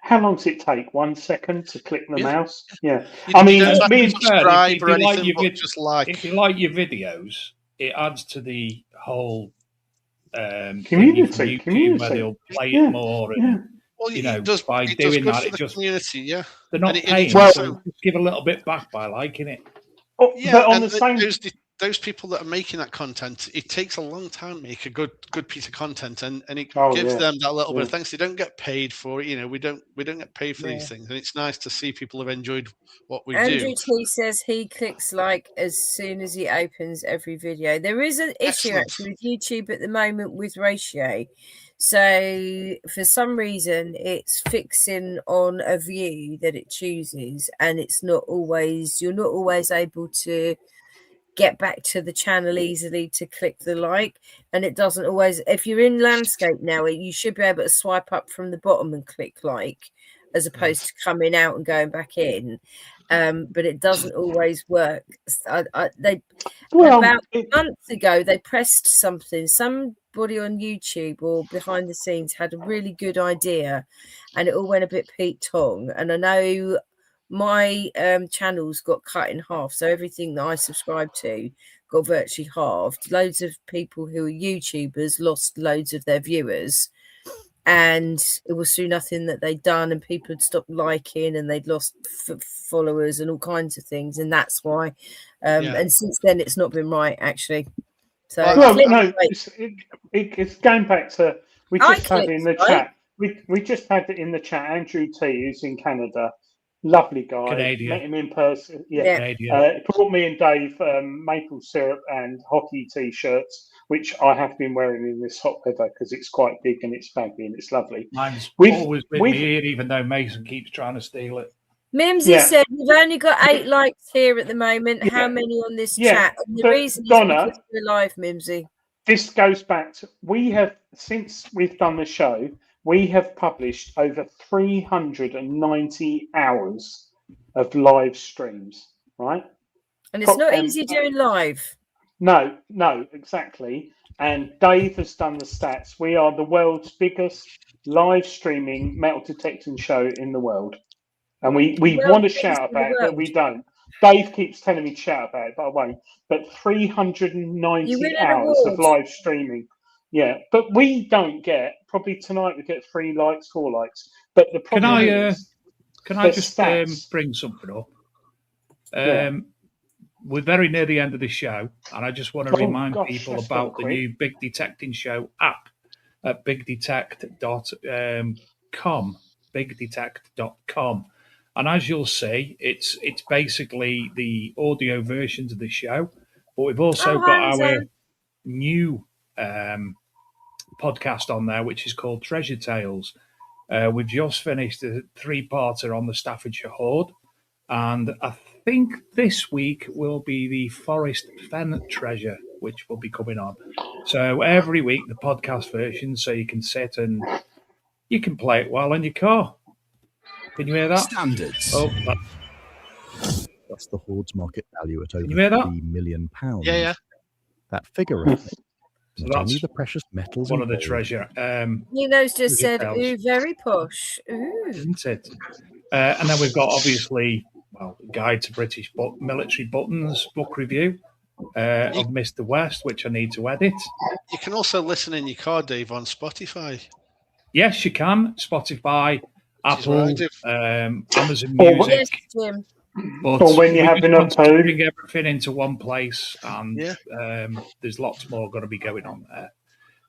how long does it take? 1 second to click the mouse? Yeah. I mean, subscribe or anything, but just like. If you like your videos, it adds to the whole community, where they'll play it more. And, Well, it does good for the community, yeah. They're not paying, so give a little bit back by liking it. Yeah, but on and the same, those people that are making that content, it takes a long time to make a good piece of content, and it gives them that little bit of thanks. They don't get paid for it, we don't get paid for these things, and it's nice to see people have enjoyed what we do. Andrew T says he clicks like as soon as he opens every video. There is an issue actually with YouTube at the moment with ratio. So for some reason it's fixing on a view that it chooses, and you're not always able to get back to the channel easily to click the like, and it doesn't always. If you're in landscape now, you should be able to swipe up from the bottom and click like, as opposed to coming out and going back in. But it doesn't always work. About a month ago they pressed something. Somebody on YouTube or behind the scenes had a really good idea, and it all went a bit Pete Tong. And I know my channels got cut in half, so everything that I subscribed to got virtually halved. Loads of people who are YouTubers lost loads of their viewers, and it was through nothing that they'd done, and people had stopped liking, and they'd lost followers and all kinds of things, and that's why. And since then, it's not been right, actually. So it's going back to we just had it in the chat. We just had it in the chat. Andrew T, who's in Canada. Lovely guy. Canadian. Met him in person. Brought me and Dave maple syrup and hockey t-shirts, which I have been wearing in this hot weather because it's quite big and it's baggy and it's lovely. Mine's always been here, even though Mason keeps trying to steal it. Mimsy said we've only got 8 likes here at the moment. How many on this chat? And the reason is because we're live, Mimsy. This goes back to since we've done the show, we have published over 390 hours of live streams, right? And it's not easy doing live. No, exactly. And Dave has done the stats. We are the world's biggest live streaming metal detecting show in the world. And we want to shout about it, but we don't. Dave keeps telling me to shout about it, but I won't. But 390 hours of live streaming. Yeah, but we don't get, probably tonight we get 3 likes, 4 likes. But the problem can I just bring something up? We're very near the end of the show, and I just want to remind people about the new Big Detecting Show app at bigdetect.com, bigdetect.com. And as you'll see, it's basically the audio versions of the show, but we've also got our new podcast on there, which is called Treasure Tales. We've just finished a 3-parter on the Staffordshire Hoard, and I think this week will be the Forest Fen Treasure, which will be coming on. So every week the podcast version, so you can sit and you can play it while in your car. Can you hear that? Standards. Oh, that's the Hoard's market value at over £3 million. Yeah. That figure reflects not only the precious metals one of the treasure. Nino's just said, "Ooh, very posh." Ooh, isn't it? And then we've got obviously, Guide to British Military Buttons book review of Mr. West, which I need to edit. You can also listen in your car, Dave, on Spotify. Yes, you can. Spotify, Apple, Amazon Music. Yes, Jim. But when you have enough to bring everything into one place, and there's lots more going to be going on there.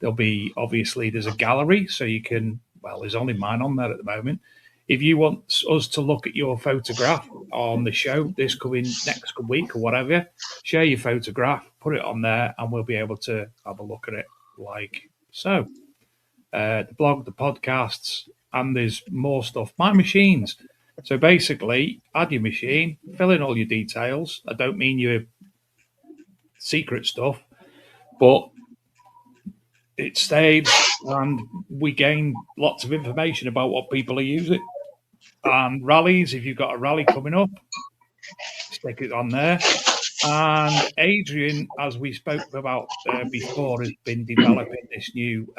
There'll be, obviously, there's a gallery, so you can, there's only mine on there at the moment. If you want us to look at your photograph on the show next week or whatever, share your photograph, put it on there, and we'll be able to have a look at it like so. The blog, the podcasts, and there's more stuff. My machines. So basically, add your machine, fill in all your details. I don't mean your secret stuff, but it stays, and we gain lots of information about what people are using. And rallies, if you've got a rally coming up, stick it on there. And Adrian, as we spoke about before, has been developing this new,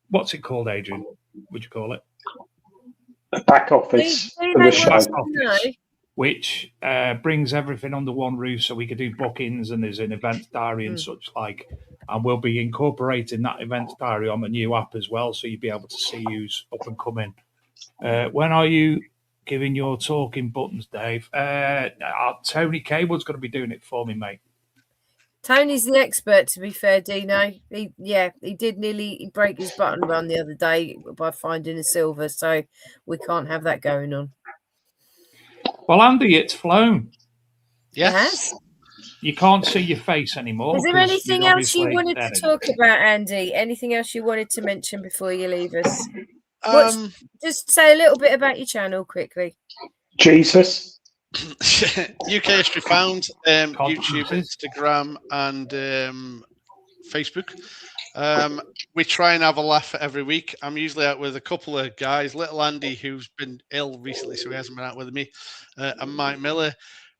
what's it called, Adrian? Would you call it? Back office. which brings everything under one roof, so we could do bookings, and there's an events diary and such like. And we'll be incorporating that events diary on the new app as well, so you'll be able to see who's up and coming. When are you giving your talking buttons, Dave? Tony Cable's going to be doing it for me, mate. Tony's the expert, to be fair, Dino. He did nearly break his button run the other day by finding a silver, so we can't have that going on. Well, Andy, it's flown. Yes. You can't see your face anymore. Is there anything else you wanted to talk about, Andy? Anything else you wanted to mention before you leave us? Just say a little bit about your channel quickly. Jesus. UK History Found, YouTube, Instagram, and Facebook. We try and have a laugh every week. I'm usually out with a couple of guys. Little Andy, who's been ill recently, so he hasn't been out with me, and Mike Miller.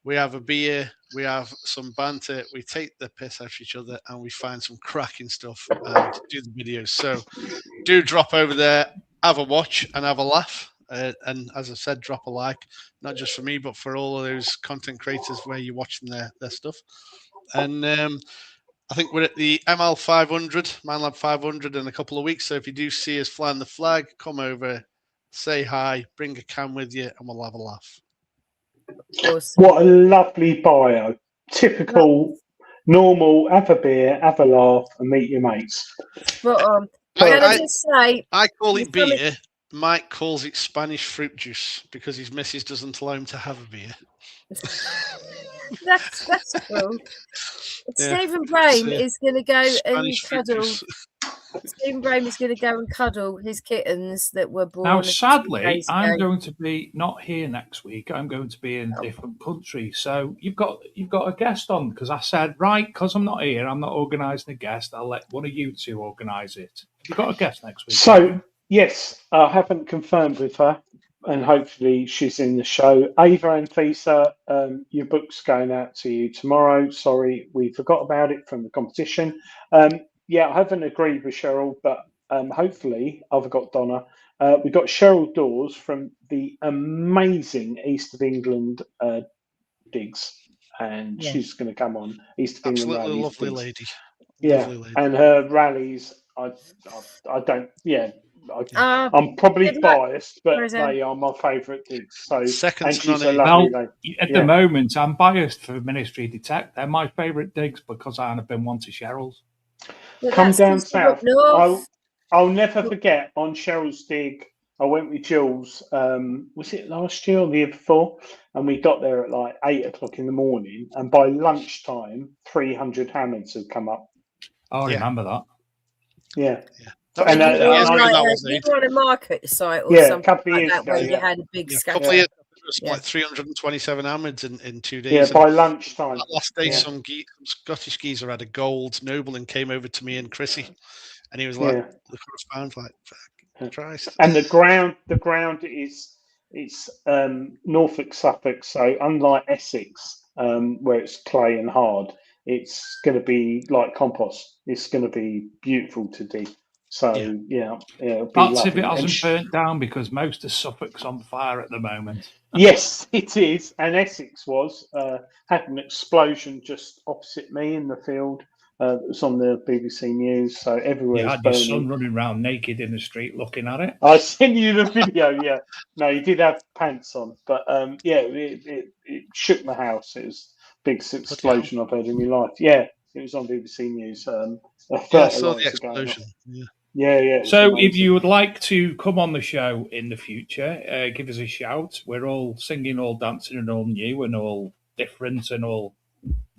We have a beer, we have some banter, we take the piss out of each other, and we find some cracking stuff and do the videos. So do drop over there, have a watch and have a laugh. And as I said, drop a like, not just for me, but for all of those content creators where you're watching their stuff. And I think we're at the ML 500, MineLab 500 in a couple of weeks. So if you do see us flying the flag, come over, say hi, bring a can with you, and we'll have a laugh. Awesome. What a lovely bio. Typical, normal, have a beer, have a laugh, and meet your mates. But can I just say, I call it beer. Mike calls it Spanish fruit juice because his missus doesn't allow him to have a beer. that's cool. Stephen Brame is going to go and cuddle. Stephen Brame is going to go and cuddle his kittens that were born. Now, sadly, I'm going to be not here next week. I'm going to be in a different country. So you've got a guest on, because I said, right, because I'm not here, I'm not organising a guest. I'll let one of you two organise it. You've got a guest next week. So yes, I haven't confirmed with her, and hopefully she's in the show. Ava Anfisa, your book's going out to you tomorrow. Sorry, we forgot about it from the competition. Yeah, I haven't agreed with Cheryl, but hopefully I've got Donna. We've got Cheryl Dawes from the amazing East of England digs, and she's going to come on East of England rallies. Absolutely lovely digs. lady. Yeah, lovely lady. And her rallies, I don't. Yeah, I'm probably biased, but they are my favourite digs. So, second and she's to a lovely lady. At the moment, I'm biased for Ministry Detect. They're my favourite digs because I have been one to Cheryl's. Come down south. I'll never forget on Cheryl's dig. I went with Jules. Was it last year or the year before? And we got there at like 8 o'clock in the morning, and by lunchtime, 300 Hammonds had come up. I remember that. Yeah. And you were on a market site or something a couple of like years that ago, where you had a big scatter. Couple of years, it was like 327 Hammonds in 2 days. Yeah, by lunchtime. That last day, some Scottish geezer had a gold noble and came over to me and Chrissy, and he was like, "Look what I found!" Like, fuck, Christ. And the ground is Norfolk, Suffolk. So unlike Essex, where it's clay and hard, it's going to be like compost. It's going to be beautiful to dig. So it'll be That's if lovely. it hasn't burnt down, because most of Suffolk's on fire at the moment. Yes, it is. And Essex had an explosion just opposite me in the field. It was on the BBC News, so everywhere. You had your son running around naked in the street looking at it. I sent you the video. Yeah, no, he did have pants on, but it shook my house. It was the biggest explosion I've heard in my life. Yeah, it was on BBC News. I saw the explosion. Yeah. So if you would like to come on the show in the future, give us a shout. We're all singing, all dancing, and all new, and all different, and all,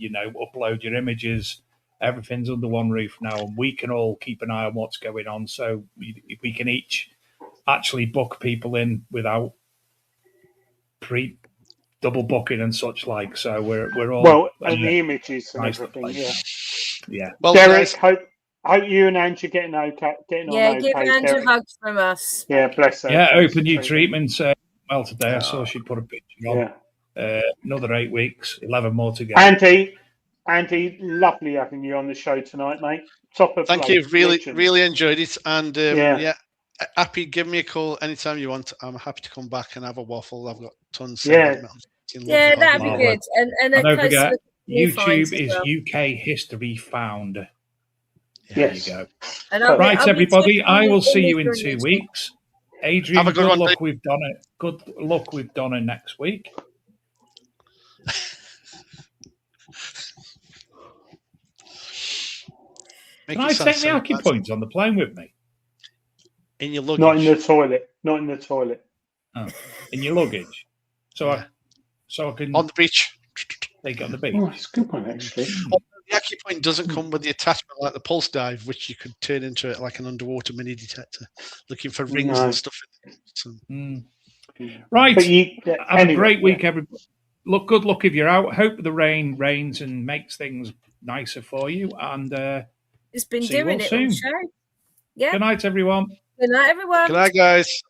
upload your images. Everything's under one roof now, and we can all keep an eye on what's going on. So if we can each actually book people in without double booking and such like. So we're all and the images and everything. Yeah. Well, Derek, hope you and Angie getting okay. Give Angie hugs from us. Yeah, bless her. Yeah, open new treatments. Well, today I saw she put a picture on. Another 8 weeks, 11 more to go. Andy, lovely having you on the show tonight, mate. Thank you. Really enjoyed it. And happy. Give me a call anytime you want. I'm happy to come back and have a waffle. I've got tons. Yeah, that'd be good. And don't close forget, look at new finds YouTube as is well. UK History Found. There Yes. you go. And Right, I'll be everybody. checking I will all see the you in information. 2 weeks. Adrian, Have a good one, luck. Dave. We've done it. Good luck with Donna next week. Can I take the acupoints on the plane with me? In your luggage. Not in the toilet. Not in the toilet. Oh, in your luggage. So Yeah. I can On the beach. take it on the beach. Oh, it's a good one, actually. The acupoint doesn't come with the attachment like the pulse dive, which you could turn into it like an underwater mini detector, looking for rings and stuff. So. Right. But Have a great week, everybody. Good luck if you're out. Hope the rain rains and makes things nicer for you. And it's been see you doing all it soon. on the show. Yeah. Good night, everyone. Good night, everyone. Good night, guys.